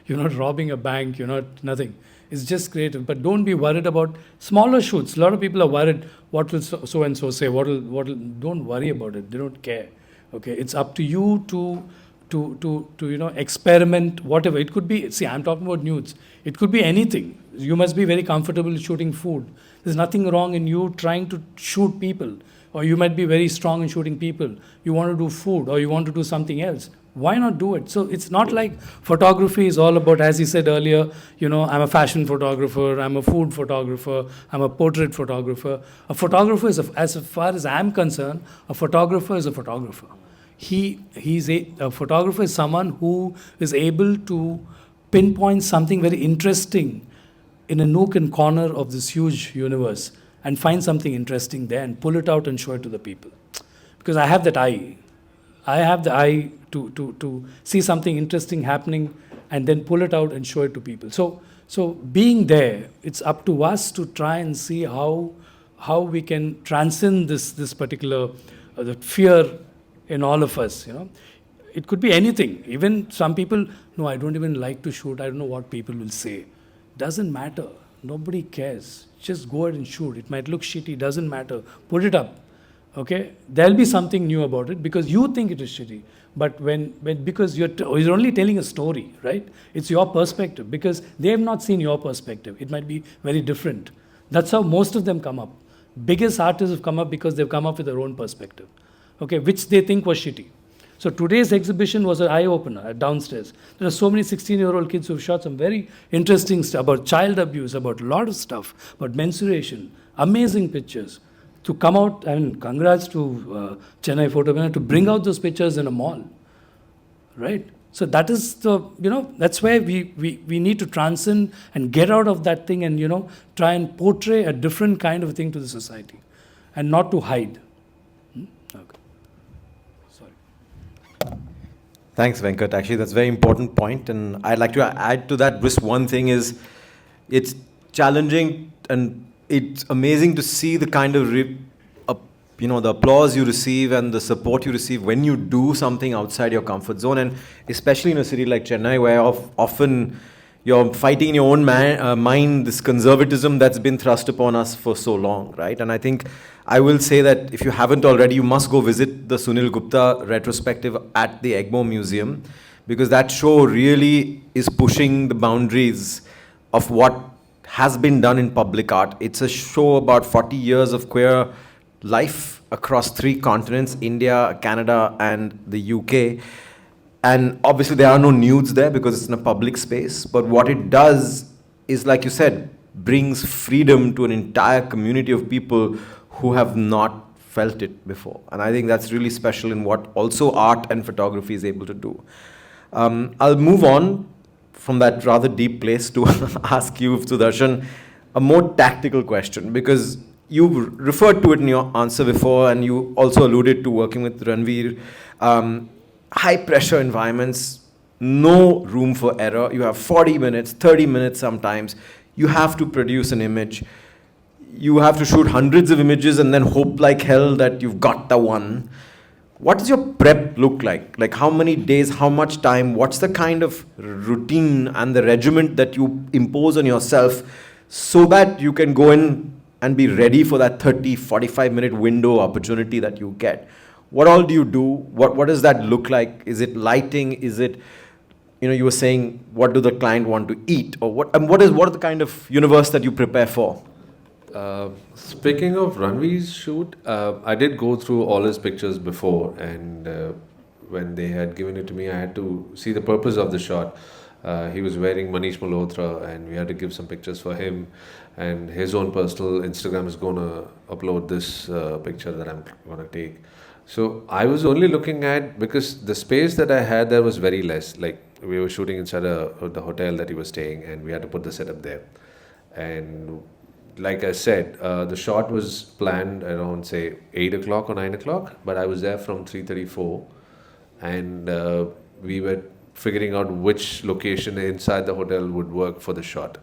D: not robbing a bank, you're not nothing. It's just creative. But don't be worried about smaller shoots. A lot of people are worried, what will so and so say, don't worry about it. They don't care, okay? It's up to you to experiment, whatever. It could be, see, I'm talking about nudes. It could be anything. You must be very comfortable shooting food. There's nothing wrong in you trying to shoot people. Or you might be very strong in shooting people. You want to do food or you want to do something else. Why not do it? So it's not like photography is all about, as he said earlier, I'm a fashion photographer, I'm a food photographer, I'm a portrait photographer. A photographer is, as far as I'm concerned, a photographer is a photographer. A photographer is someone who is able to pinpoint something very interesting in a nook and corner of this huge universe and find something interesting there and pull it out and show it to the people. Because I have that eye. I have the eye to see something interesting happening and then pull it out and show it to people. So being there, it's up to us to try and see how we can transcend this particular the fear in all of us. It could be anything. Even some people, no, I don't even like to shoot. I don't know what people will say. Doesn't matter. Nobody cares. Just go ahead and shoot. It might look shitty. Doesn't matter. Put it up. Okay? There'll be something new about it because you think it is shitty. But because you're only telling a story, right? It's your perspective because they have not seen your perspective. It might be very different. That's how most of them come up. Biggest artists have come up because they've come up with their own perspective, okay, which they think was shitty. So today's exhibition was an eye-opener downstairs. There are so many 16-year-old kids who have shot some very interesting stuff about child abuse, about a lot of stuff, about menstruation, amazing pictures. To come out, and congrats to Chennai Photo Banner to bring out those pictures in a mall, right? So that is that's where we need to transcend and get out of that thing and, try and portray a different kind of thing to the society and not to hide. Okay. Sorry.
A: Thanks, Venkat. Actually, that's a very important point, and I'd like to add to that. Just one thing is, it's challenging and it's amazing to see the kind of the applause you receive and the support you receive when you do something outside your comfort zone, and especially in a city like Chennai, where often you're fighting in your own mind this conservatism that's been thrust upon us for so long, right? And I think I will say that if you haven't already, you must go visit the Sunil Gupta retrospective at the Egmore Museum, because that show really is pushing the boundaries of what has been done in public art. It's a show about 40 years of queer life across 3 continents, India, Canada, and the UK. And obviously there are no nudes there because it's in a public space. But what it does is, like you said, brings freedom to an entire community of people who have not felt it before. And I think that's really special in what also art and photography is able to do. I'll move on from that rather deep place to ask you, Sudarshan, a more tactical question, because you referred to it in your answer before, and you also alluded to working with Ranveer. High pressure environments, no room for error. You have 40 minutes, 30 minutes sometimes. You have to produce an image. You have to shoot hundreds of images and then hope like hell that you've got the one. What does your prep look like? Like, how many days, how much time? What's the kind of routine and the regiment that you impose on yourself so that you can go in and be ready for that 30, 45-minute window opportunity that you get? What all do you do? What does that look like? Is it lighting? Is it, you were saying, what do the client want to eat? Or what are the kind of universe that you prepare for?
C: Speaking of Ranveer's shoot, I did go through all his pictures before, and when they had given it to me, I had to see the purpose of the shot. He was wearing Manish Malhotra, and we had to give some pictures for him, and his own personal Instagram is going to upload this picture that I'm going to take. So I was only looking at, because the space that I had there was very less. Like, we were shooting inside the hotel that he was staying, and we had to put the setup there. And like I said, the shot was planned around, say, 8 o'clock or 9 o'clock, but I was there from 3:34, and we were figuring out which location inside the hotel would work for the shot.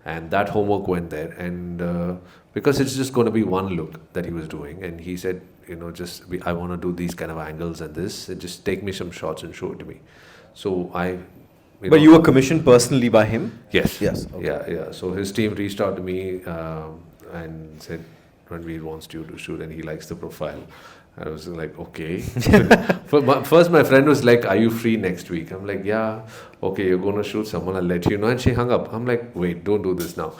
C: And that homework went there, and because it's just going to be one look that he was doing, and he said, I want to do these kind of angles and this, and just take me some shots and show it to me. So
A: But you were commissioned personally by him?
C: Yes.
A: Yes. Okay.
C: Yeah. So his team reached out to me and said, Ranveer wants you to shoot, and he likes the profile. I was like, okay. First, my friend was like, are you free next week? I'm like, yeah. Okay, you're going to shoot someone, I'll let you know. And she hung up. I'm like, wait, don't do this now.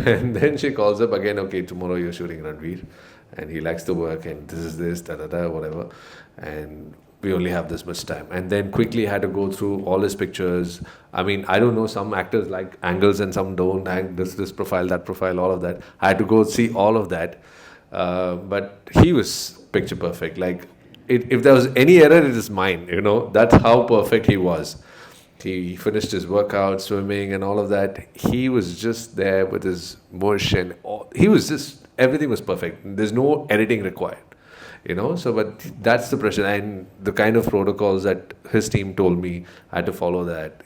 C: And then she calls up again, okay, tomorrow you're shooting Ranveer, and he likes the work, and this, whatever. And we only have this much time. And then quickly had to go through all his pictures. I mean, I don't know, some actors like angles and some don't. This profile, that profile, all of that. I had to go see all of that. But he was picture perfect. Like, if there was any error, it is mine, That's how perfect he was. He finished his workout, swimming and all of that. He was just there with his mush, and everything was perfect. There's no editing required. But that's the pressure, and the kind of protocols that his team told me, I had to follow that,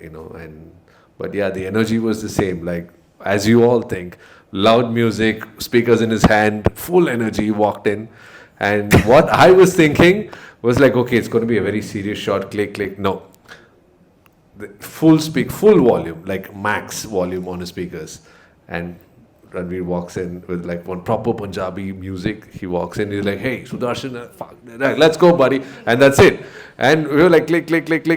C: but yeah, the energy was the same, like, as you all think, loud music, speakers in his hand, full energy, walked in, and what I was thinking was like, okay, it's going to be a very serious shot, click, no. Full volume, like max volume on his speakers, and Ranveer walks in with like one proper Punjabi music. He walks in, he's like, hey, Sudarshan, fuck, let's go, buddy. And that's it. And we were like, click.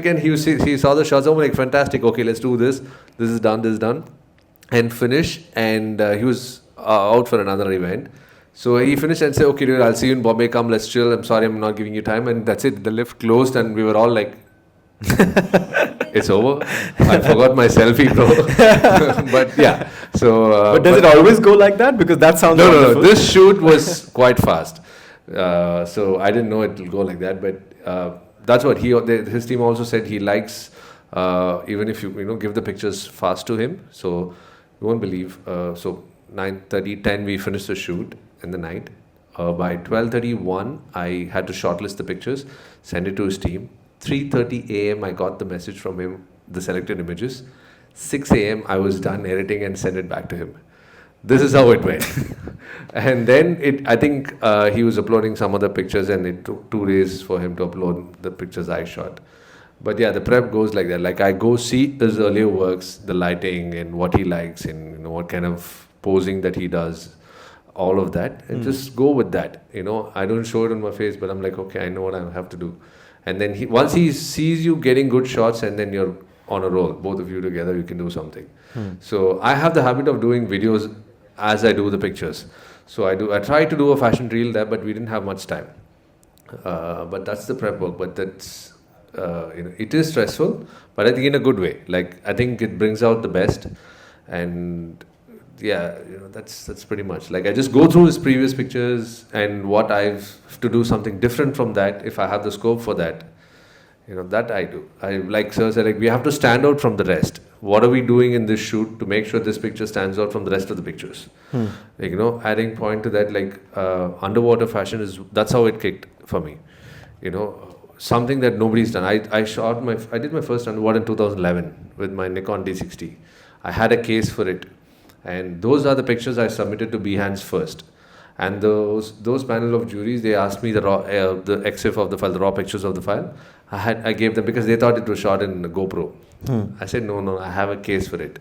C: And he saw the shots. I'm like, fantastic. Okay, let's do this. This is done. And finish. And he was out for another event. So he finished and said, okay, dude, I'll see you in Bombay. Come, let's chill. I'm sorry, I'm not giving you time. And that's it. The lift closed, and we were all like, it's over. I forgot my selfie, bro. But yeah. So.
A: But does it always go like that? Because that sounds
C: No. This shoot was quite fast. So I didn't know it will go like that. But that's what his team also said. He likes even if you give the pictures fast to him. So you won't believe. So 9:30, 10 we finished the shoot in the night. By 12:31, I had to shortlist the pictures, send it to his team. 3:30 a.m. I got the message from him, the selected images. 6 a.m. I was done editing and sent it back to him. This is how it went. And then I think he was uploading some other pictures, and it took 2 days for him to upload the pictures I shot. But yeah, the prep goes like that. Like I go see his earlier works, the lighting and what he likes, and what kind of posing that he does, all of that, and just go with that. I don't show it on my face, but I'm like, okay, I know what I have to do. And then once he sees you getting good shots, and then you're on a roll, both of you together, you can do something. So I have the habit of doing videos as I do the pictures. So I try to do a fashion reel there, but we didn't have much time. But that's the prep work. But that's it is stressful, but I think in a good way. Like I think it brings out the best, and yeah, that's pretty much. Like I just go through his previous pictures and what I've to do something different from that if I have the scope for that. That I do. I like sir said, like we have to stand out from the rest. What are we doing in this shoot to make sure this picture stands out from the rest of the pictures? Like adding point to that, like underwater fashion that's how it kicked for me. Something that nobody's done. I did my first underwater in 2011 with my Nikon D60. I had a case for it, and those are the pictures I submitted to Behance first. And those panel of juries, they asked me the EXIF of the file, the raw pictures of the file. I gave them because they thought it was shot in GoPro. I said no, I have a case for it.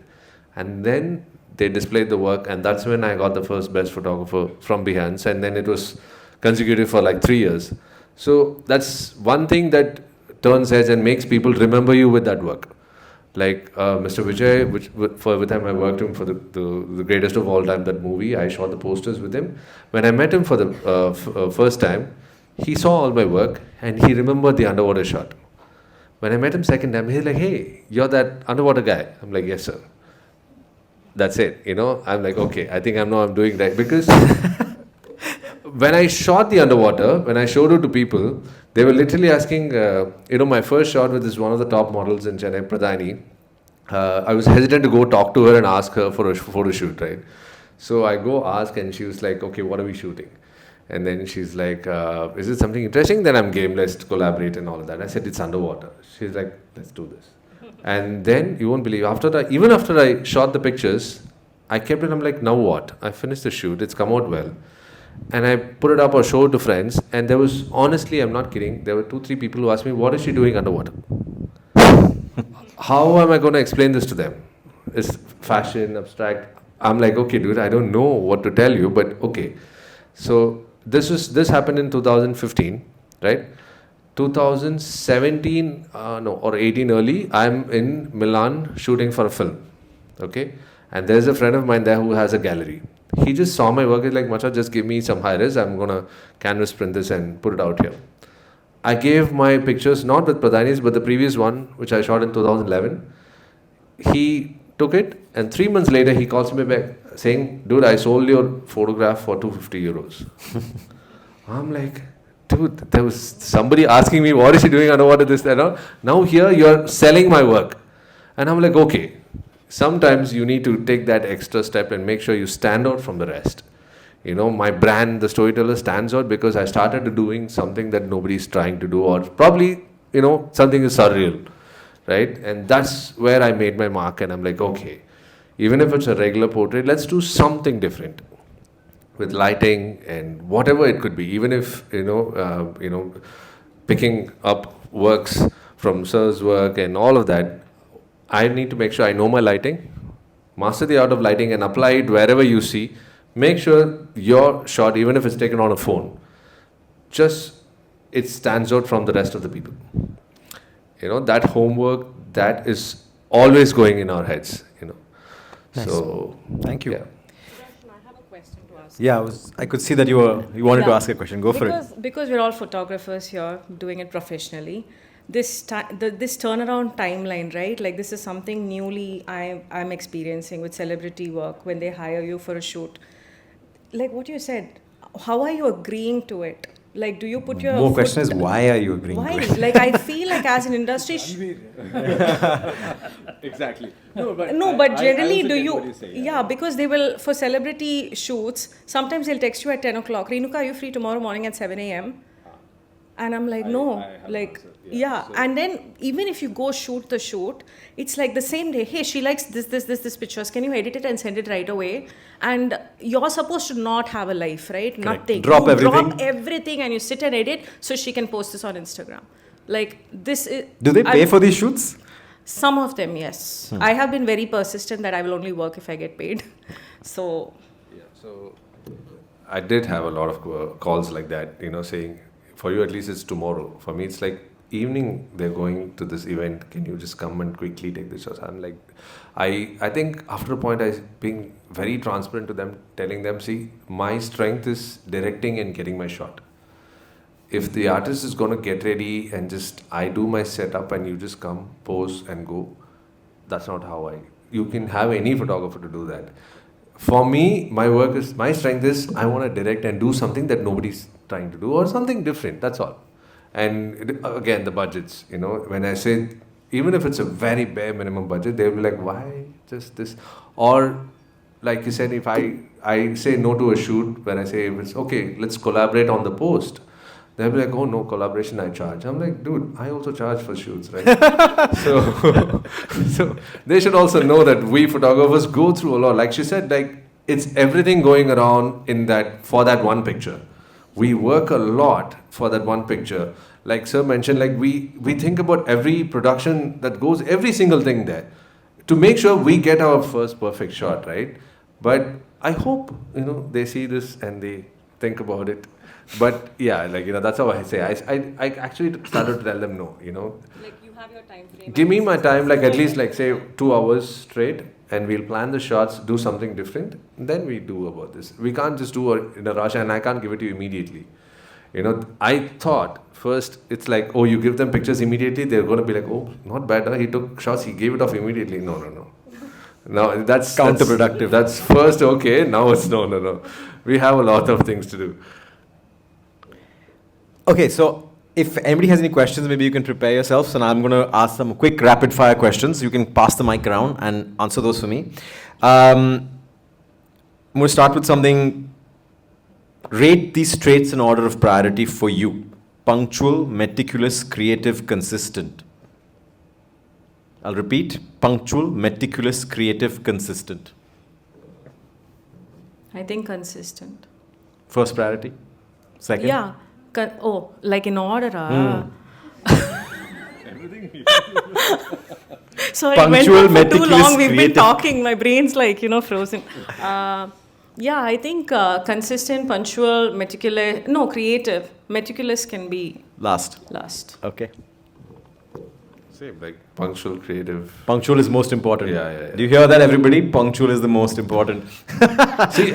C: And then they displayed the work, and that's when I got the first best photographer from Behance, and then it was consecutive for like 3 years. So that's one thing that turns heads and makes people remember you with that work. Like Mr. Vijay, with him I worked him for the greatest of all time, that movie. I shot the posters with him. When I met him for the first time, he saw all my work and he remembered the underwater shot. When I met him second time, he's like, hey, you're that underwater guy. I'm like, yes, sir. That's it. I'm like, okay, I think I'm doing that. Because when I shot the underwater, when I showed it to people, they were literally asking, my first shot with one of the top models in Chennai, Pradhani, I was hesitant to go talk to her and ask her for a photo shoot, right? So I go ask, and she was like, okay, what are we shooting? And then she's like, is it something interesting? Then I'm game, let's collaborate and all of that. I said, it's underwater. She's like, let's do this. And then, you won't believe, even after I shot the pictures, I kept it, I'm like, now what? I finished the shoot, it's come out well. And I put it up or showed to friends, and there was, honestly, I'm not kidding, there were 2-3 people who asked me, what is she doing underwater? How am I going to explain this to them? It's fashion, abstract. I'm like, okay, dude, I don't know what to tell you, but okay. So this happened in 2015, right? 2017, or 18 early, I'm in Milan shooting for a film, okay? And there's a friend of mine there who has a gallery. He just saw my work. He's like, Macha, just give me some high-res. I'm going to canvas print this and put it out here. I gave my pictures, not with Pradhani's, but the previous one, which I shot in 2011. He took it, and 3 months later, he calls me back saying, dude, I sold your photograph for 250 euros. I'm like, dude, there was somebody asking me, what is she doing underwater, this, that. Now here, you're selling my work. And I'm like, okay. Sometimes you need to take that extra step and make sure you stand out from the rest. My brand, the Storyteller, stands out because I started doing something that nobody's trying to do, or probably, something is surreal, right? And that's where I made my mark, and I'm like, okay, even if it's a regular portrait, let's do something different with lighting and whatever it could be. Even if, picking up works from Sir's work and all of that, I need to make sure I know my lighting, master the art of lighting, and apply it wherever you see. Make sure your shot, even if it's taken on a phone, it stands out from the rest of the people. That homework, that is always going in our heads,
A: Nice.
C: So,
A: thank you.
C: Yeah.
B: I have a question to ask.
A: Yeah, I could see that you wanted to ask a question. Go for it.
B: Because we're all photographers here doing it professionally. This turnaround timeline, right? Like this is something newly I'm experiencing with celebrity work when they hire you for a shoot. Like what you said, how are you agreeing to it? Like, do you put your
A: More
B: foot-
A: question is, why are you agreeing
B: Why?
A: to it?
B: Like, I feel like as an industry...
E: Exactly. No, but
B: generally,
E: also
B: do
E: get
B: you...
E: what you say,
B: yeah, because they will, for celebrity shoots, sometimes they'll text you at 10 o'clock, Renuka, are you free tomorrow morning at 7 a.m.? And I'm like, no.
E: I have an
B: Like,
E: answer.
B: yeah.
E: So-
B: And then even if you go shoot the shoot, it's like the same day, hey, she likes this pictures. Can you edit it and send it right away? And you're supposed to not have a life, right? Nothing.
A: Drop
B: You
A: everything.
B: Drop everything and you sit and edit so she can post this on Instagram. Like, this is...
A: Do they pay for these shoots?
B: Some of them, yes. I have been very persistent that I will only work if I get paid. So...
C: Yeah, so I did have a lot of calls like that, saying, for you at least it's tomorrow. For me, it's like evening, they're going to this event. Can you just come and quickly take the shots? I'm like, I think after a point, I being very transparent to them, telling them, see, my strength is directing and getting my shot. If the artist is going to get ready and just, I do my setup and you just come, pose and go, that's not how you can have any photographer to do that. For me, my strength is I want to direct and do something that nobody's trying to do or something different, that's all. And again, the budgets, when I say, even if it's a very bare minimum budget, they'll be like, why just this? Or like you said, if I say no to a shoot, when I say, if it's okay, let's collaborate on the post. They'll be like, oh no, collaboration I charge. I'm like, dude, I also charge for shoots, right? so they should also know that we photographers go through a lot. Like she said, like it's everything going around for that one picture. We work a lot for that one picture. Like sir mentioned, like we think about every production that goes, every single thing there, to make sure we get our first perfect shot, right? But I hope, they see this and they think about it. But yeah, like, that's how I say. I actually started to tell them no,
B: Like, you have your time frame.
C: Give me my time, like at least like say 2 hours straight, and we'll plan the shots, do something different. Then we do about this. We can't just do it in a rush, and I can't give it to you immediately. I thought first it's like, oh, you give them pictures immediately, they're going to be like, oh, not bad. Huh? He took shots, he gave it off immediately. No. No, that's
A: Counterproductive.
C: That's first okay. Now it's no. We have a lot of things to do.
A: Okay, so if anybody has any questions, maybe you can prepare yourself. So now I'm going to ask some quick rapid fire questions. You can pass the mic around and answer those for me. I'm going to start with something. Rate these traits in order of priority for you. Punctual, meticulous, creative, consistent. I'll repeat. Punctual, meticulous, creative, consistent.
B: I think consistent.
A: First priority. Second.
B: Yeah. Like in order. Sorry, I went
A: Punctual,
B: on for too
A: meticulous,
B: long. We've been
A: creative.
B: talking. My brain's like, frozen. Yeah, I think consistent, punctual, meticulous. No, creative. Meticulous can be
A: Last. Okay.
C: Same, like punctual, creative.
A: Punctual is most important.
C: Yeah.
A: Do you hear that, everybody? Punctual is the most important.
C: See,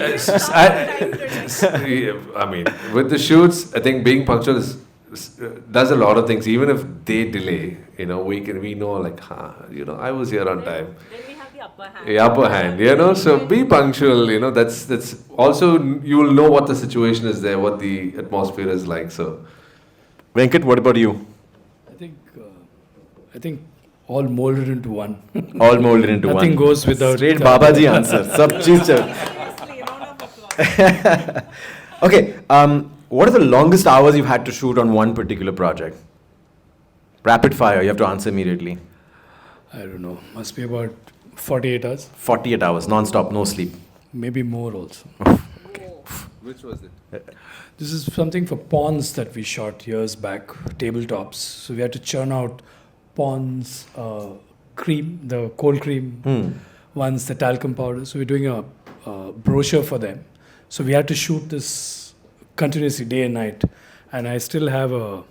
C: I mean, with the shoots, I think being punctual does a lot of things. Even if they delay, we know like, I was here on time.
B: Then we have the upper hand.
C: The upper hand, so be punctual. That's also you will know what the situation is there, what the atmosphere is like. So,
A: Venkat, what about you?
D: I think all molded into one.
A: All molded into one.
D: Nothing goes without.
A: Straight Babaji answer. Sab cheez chal.
B: Seriously, round of applause.
A: Okay. What are the longest hours you've had to shoot on one particular project? Rapid fire. You have to answer immediately.
D: I don't know. Must be about 48 hours.
A: 48 hours, non-stop, no sleep.
D: Maybe more also.
C: which was it?
D: This is something for ponds that we shot years back, tabletops. So we had to churn out ponds, cream, the cold cream ones, the talcum powder. So we're doing a brochure for them. So we had to shoot this continuously day and night. And I still have a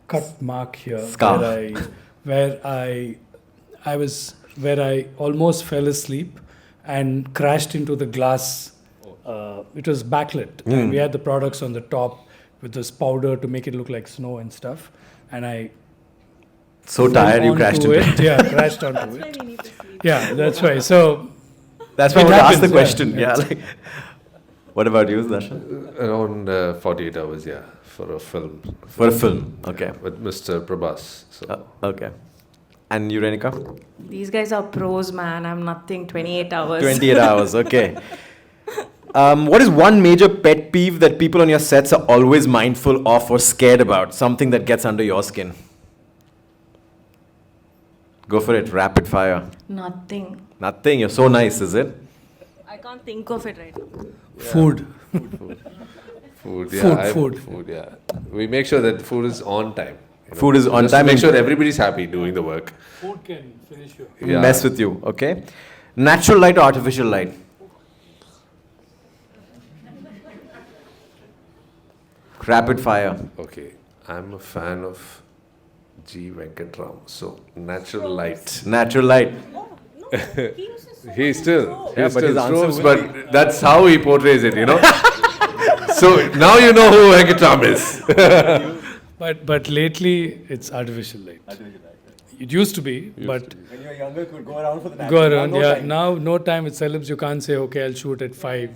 D: cut mark here
A: Scar.
D: where I almost fell asleep and crashed into the glass. It was backlit. And we had the products on the top with this powder to make it look like snow and stuff. And I
A: So tired you crashed into it.
D: Yeah, crashed onto it.
B: We need to sleep.
D: Yeah, that's why. So
A: That's why I
D: It
A: want to ask the
D: happens,
A: question.
D: yeah.
A: Yeah. What about you, Darshan?
C: Around 48 hours, yeah, for a film.
A: For a film, okay.
C: Yeah, with Mr. Prabhas. So.
A: Okay. And you, Renika?
B: These guys are pros, man. I'm nothing. 28 hours.
A: 28 hours, okay. What is one major pet peeve that people on your sets are always mindful of or scared about? Something that gets under your skin? Go for it, rapid fire.
B: Nothing.
A: Nothing, you're so nice, is it?
B: I can't think of it right now.
D: Food.
C: Food, yeah.
D: Food.
C: Yeah. We make sure that food is on time.
A: Food is on
C: Just to
A: time.
C: make sure everybody's happy doing the work.
D: Food can finish you.
C: Yeah.
A: Mess with you, okay? Natural light or artificial light? Rapid fire.
C: Okay, I'm a fan of G. Venkatram, so natural light.
A: Natural light.
C: He still
A: Yeah, but his answer
C: strobes,
A: will
C: but that's how he portrays it, you know. So now you know who Venkatram is.
D: But lately it's artificial light. It used to be, but
A: When you were younger, you could go around for the
D: go around. Yeah, now no time with celebs. You can't say, okay, I'll shoot at 5,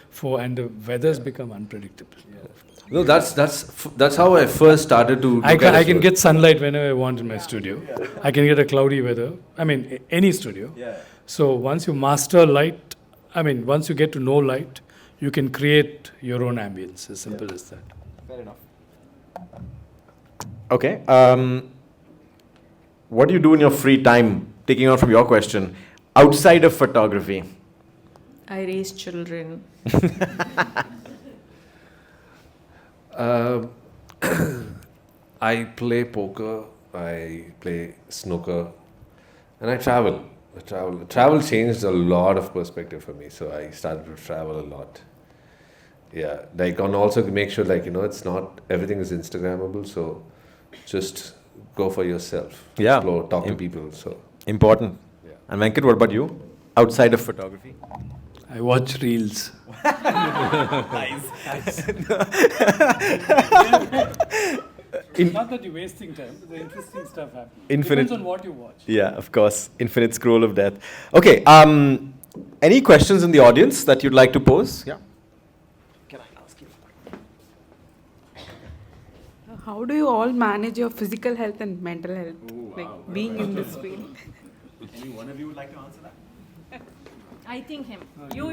D: 4, and the weather's become unpredictable.
C: No, that's how I first started to.
D: I
C: look at
D: can
C: it.
D: get sunlight whenever I want in my studio. I can get a cloudy weather. I mean, any studio. So once you master light, once you get to know light, you can create your own ambience. As simple as that.
A: Fair enough. Okay. What do you do in your free time? Taking on from your question, outside of photography.
B: I raise children.
C: I play poker, I play snooker, and I travel. Travel changed a lot of perspective for me, so I started to travel a lot. Yeah, like, and also to make sure, like, it's not everything is Instagrammable, so just go for yourself.
A: Yeah.
C: Explore, talk to people. So
A: Important.
C: Yeah.
A: And Venkat, what about you? Outside of photography?
D: I watch reels. Not that you're wasting time, but the interesting stuff happens.
A: Infinite-
D: Depends on what you watch.
A: Yeah, of course. Infinite scroll of death. Okay. Any questions in the audience that you'd like to pose? Yeah. Can I ask you?
E: How do you all manage your physical health and mental health, being in this field?
A: Any one of you would like to answer that?
B: I think him. You.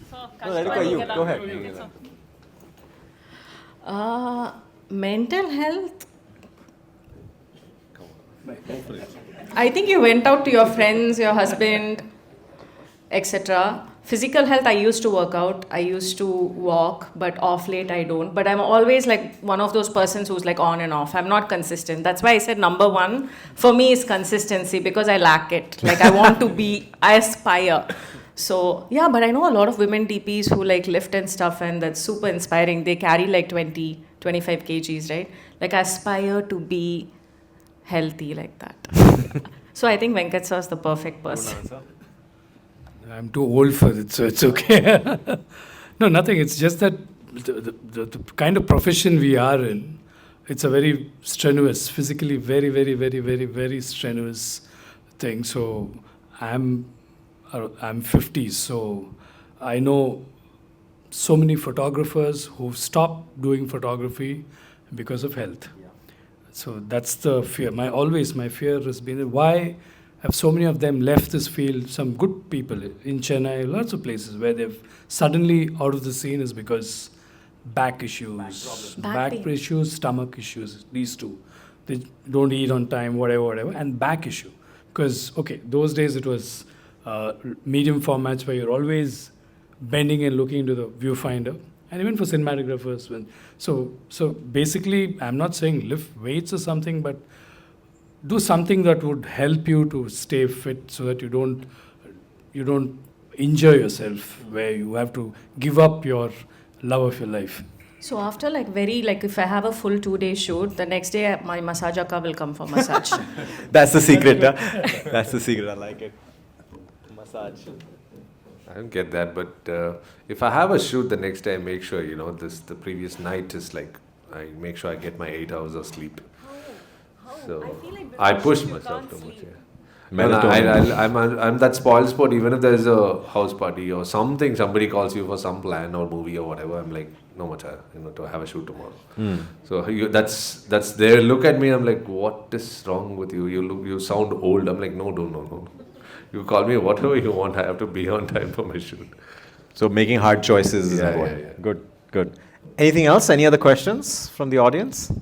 B: So,
A: No, Radhika, you. Go ahead.
B: Mental health. I think you went out to your friends, your husband, etc. Physical health, I used to work out. I used to walk, but off late I don't. But I'm always like one of those persons who's like on and off. I'm not consistent. That's why I said number one for me is consistency, because I lack it. Like I aspire. So yeah, but I know a lot of women DPs who like lift and stuff, and that's super inspiring. They carry like 20, 25 kgs, right? Like I aspire to be healthy like that. So I think Venkat sir is the perfect person.
D: I'm too old for it, so it's okay. No, nothing. It's just that the kind of profession we are in, it's a very strenuous, physically very, very, very, very, very strenuous thing. So I'm 50, so I know so many photographers who've stopped doing photography because of health. So that's the fear. My fear has been, why have so many of them left this field? Some good people in Chennai, lots of places where they've suddenly out of the scene is because back issues,
B: Back pain.
D: issues, stomach issues, these two. They don't eat on time, whatever, and back issue. Because, okay, those days it was medium formats where you're always bending and looking into the viewfinder. And even for cinematographers, so basically, I'm not saying lift weights or something, but do something that would help you to stay fit, so that you don't injure yourself, where you have to give up your love of your life.
B: So after if I have a full 2-day shoot, the next day my massagaka will come for massage.
A: That's the secret. Huh? That's the secret. I like it. Massage.
C: I don't get that, but if I have a shoot the next day, I make sure, the previous night is like, I make sure I get my 8 hours of sleep. So I push myself too much. Yeah.
A: Melatonin.
C: I'm that spoiled sport. Even if there's a house party or something, somebody calls you for some plan or movie or whatever, I'm like, no macha, to have a shoot tomorrow. So that's their look at me. I'm like, what is wrong with you? You sound old. I'm like, no. You call me whatever you want. I have to be on time for my shoot.
A: So making hard choices is important.
C: Yeah.
A: Good. Anything else? Any other questions from the audience?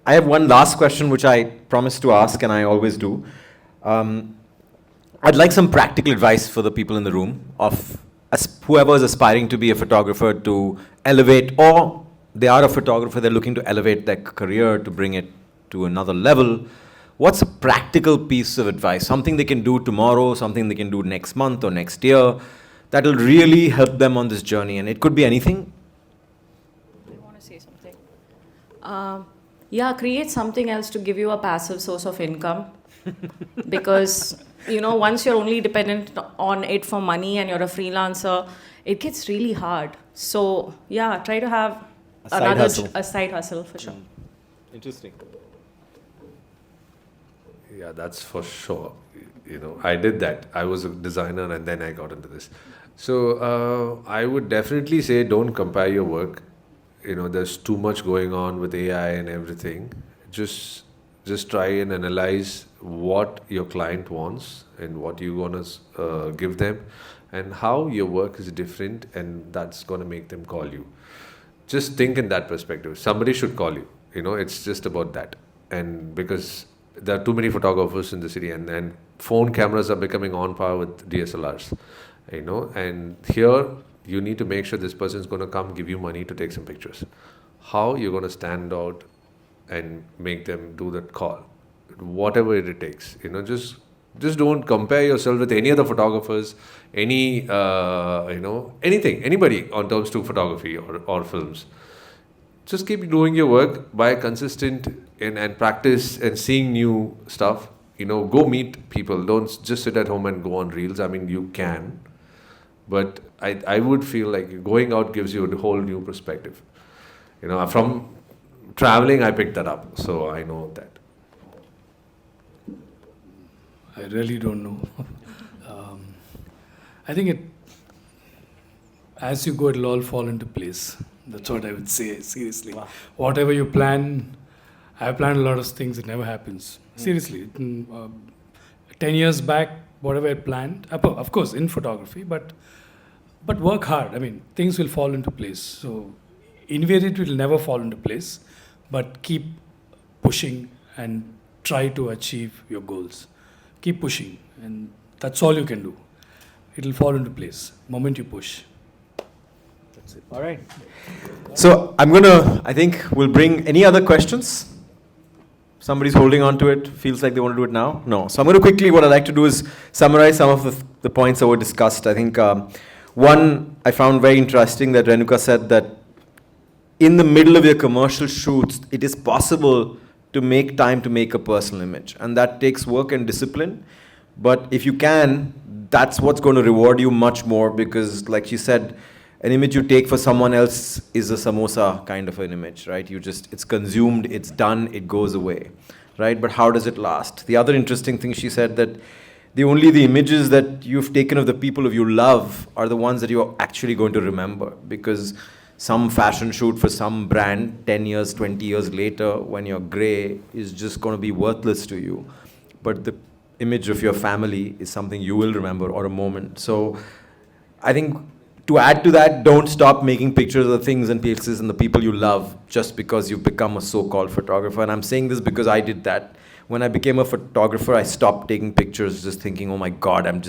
A: I have one last question which I promised to ask, and I always do. I'd like some practical advice for the people in the room of whoever is aspiring to be a photographer to elevate, or they are a photographer, they're looking to elevate their career to bring it to another level. What's a practical piece of advice? Something they can do tomorrow, something they can do next month or next year that will really help them on this journey, and it could be anything.
B: I want to say something. Create something else to give you a passive source of income. Because, once you're only dependent on it for money and you're a freelancer, it gets really hard. So, try to have a side hustle for sure.
A: Interesting.
C: Yeah, that's for sure. I did that. I was a designer and then I got into this. So I would definitely say don't compare your work. There's too much going on with AI and everything. Just try and analyze what your client wants and what you want to give them and how your work is different, and that's going to make them call you. Just think in that perspective. Somebody should call you. It's just about that. And because there are too many photographers in the city, and phone cameras are becoming on par with DSLRs, and here you need to make sure this person is going to come give you money to take some pictures. How you're going to stand out and make them do that call, whatever it takes. Just don't compare yourself with any other photographers, anything, anybody on terms to photography or films. Just keep doing your work, by consistent and practice and seeing new stuff. Go meet people. Don't just sit at home and go on reels. I mean, you can, but I would feel like going out gives you a whole new perspective. From traveling, I picked that up, so I know that.
D: I really don't know. I think as you go, it'll all fall into place. That's what I would say, seriously. Wow. Whatever you plan, I've planned a lot of things, it never happens. Seriously. 10 years back, whatever I planned, of course, in photography, but work hard. I mean, things will fall into place. So, invariably, it will never fall into place, but keep pushing and try to achieve your goals. Keep pushing, and that's all you can do. It'll fall into place the moment you push.
A: That's it. All right. So I think we'll bring any other questions. Somebody's holding on to it, feels like they want to do it now? No. So I'm going to quickly, what I'd like to do is summarize some of the points that were discussed. I think one, I found very interesting that Renuka said that in the middle of your commercial shoots, it is possible to make time to make a personal image. And that takes work and discipline. But if you can, that's what's going to reward you much more, because like she said, an image you take for someone else is a samosa kind of an image, right? It's consumed, it's done, it goes away, right? But how does it last? The other interesting thing she said that the images that you've taken of the people you love are the ones that you're actually going to remember, because some fashion shoot for some brand 10 years, 20 years later, when you're gray, is just going to be worthless to you. But the image of your family is something you will remember, or a moment. So I think to add to that, don't stop making pictures of the things and places and the people you love just because you've become a so-called photographer. And I'm saying this because I did that. When I became a photographer, I stopped taking pictures just thinking, oh my God, I'm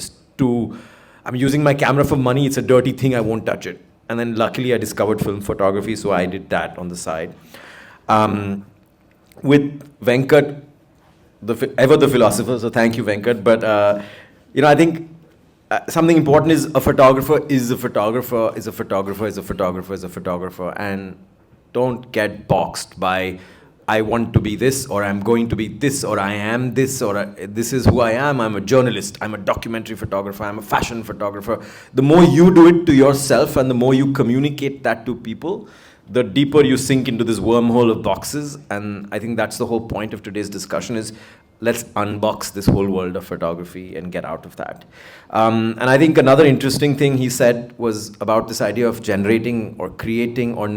A: using my camera for money. It's a dirty thing. I won't touch it. And then luckily I discovered film photography, so I did that on the side. With Venkat, ever the philosopher, so thank you, Venkat. But, I think something important is a photographer is a photographer, is a photographer, is a photographer, is a photographer. And don't get boxed by, I want to be this, or I'm going to be this, or I am this, or this is who I am. I'm a journalist, I'm a documentary photographer, I'm a fashion photographer. The more you do it to yourself and the more you communicate that to people, the deeper you sink into this wormhole of boxes. And I think that's the whole point of today's discussion is, let's unbox this whole world of photography and get out of that. And I think another interesting thing he said was about this idea of generating or creating or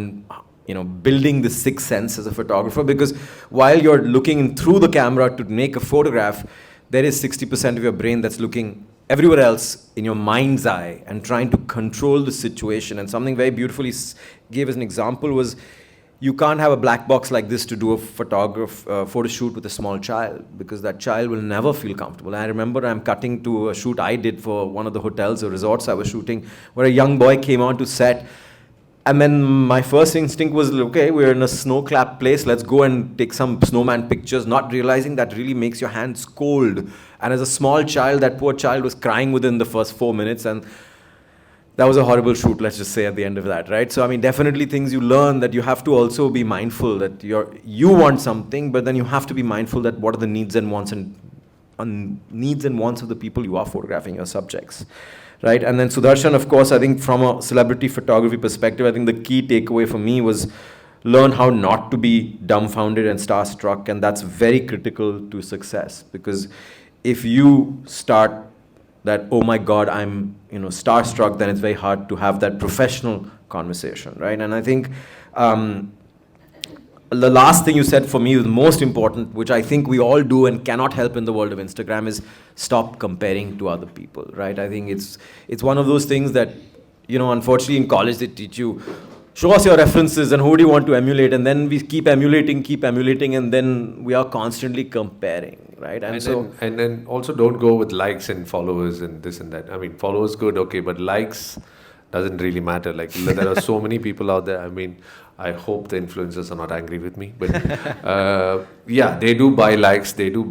A: building the sixth sense as a photographer, because while you're looking through the camera to make a photograph, there is 60% of your brain that's looking everywhere else in your mind's eye and trying to control the situation. And something very beautifully gave as an example was, you can't have a black box like this to do a photo shoot with a small child, because that child will never feel comfortable. I remember I'm cutting to a shoot I did for one of the hotels or resorts I was shooting, where a young boy came on to set. And then my first instinct was, okay, we're in a snow-clapped place, let's go and take some snowman pictures, not realizing that really makes your hands cold. And as a small child, that poor child was crying within the first 4 minutes, and that was a horrible shoot, let's just say, at the end of that, right? So, I mean, definitely things you learn, that you have to also be mindful that you want something, but then you have to be mindful that what are the needs and wants of the people you are photographing, your subjects. Right? And then Sudarshan, of course, I think from a celebrity photography perspective, I think the key takeaway for me was learn how not to be dumbfounded and starstruck, and that's very critical to success. Because if you start that, oh my God, I'm starstruck, then it's very hard to have that professional conversation, right? And I think the last thing you said for me was most important, which I think we all do and cannot help in the world of Instagram, is stop comparing to other people, right? I think it's one of those things that, unfortunately in college they teach you, show us your references and who do you want to emulate, and then we keep emulating, and then we are constantly comparing, right? And
C: then also don't go with likes and followers and this and that. I mean, followers good, okay, but likes doesn't really matter. Like, there are so many people out there. I mean, I hope the influencers are not angry with me, but yeah, they do buy likes, they do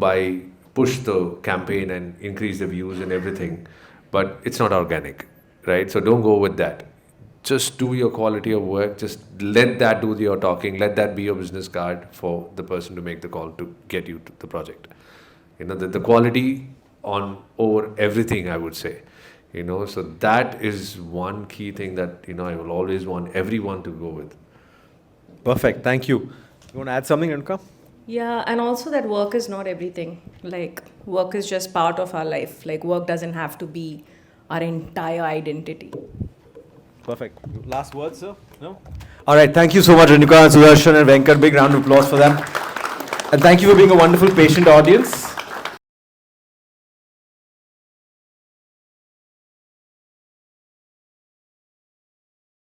C: push the campaign and increase the views and everything, but it's not organic, right? So don't go with that. Just do your quality of work. Just let that do your talking. Let that be your business card for the person to make the call to get you to the project. The quality over everything, I would say. So that is one key thing that, I will always want everyone to go with.
A: Perfect. Thank you. You want to add something, Renuka?
B: Yeah, and also that work is not everything. Like, work is just part of our life. Like, work doesn't have to be our entire identity.
A: Perfect. Last words, sir? No? All right. Thank you so much, Renuka and Sudarshan and Venkat. Big round of applause for them. And thank you for being a wonderful, patient audience.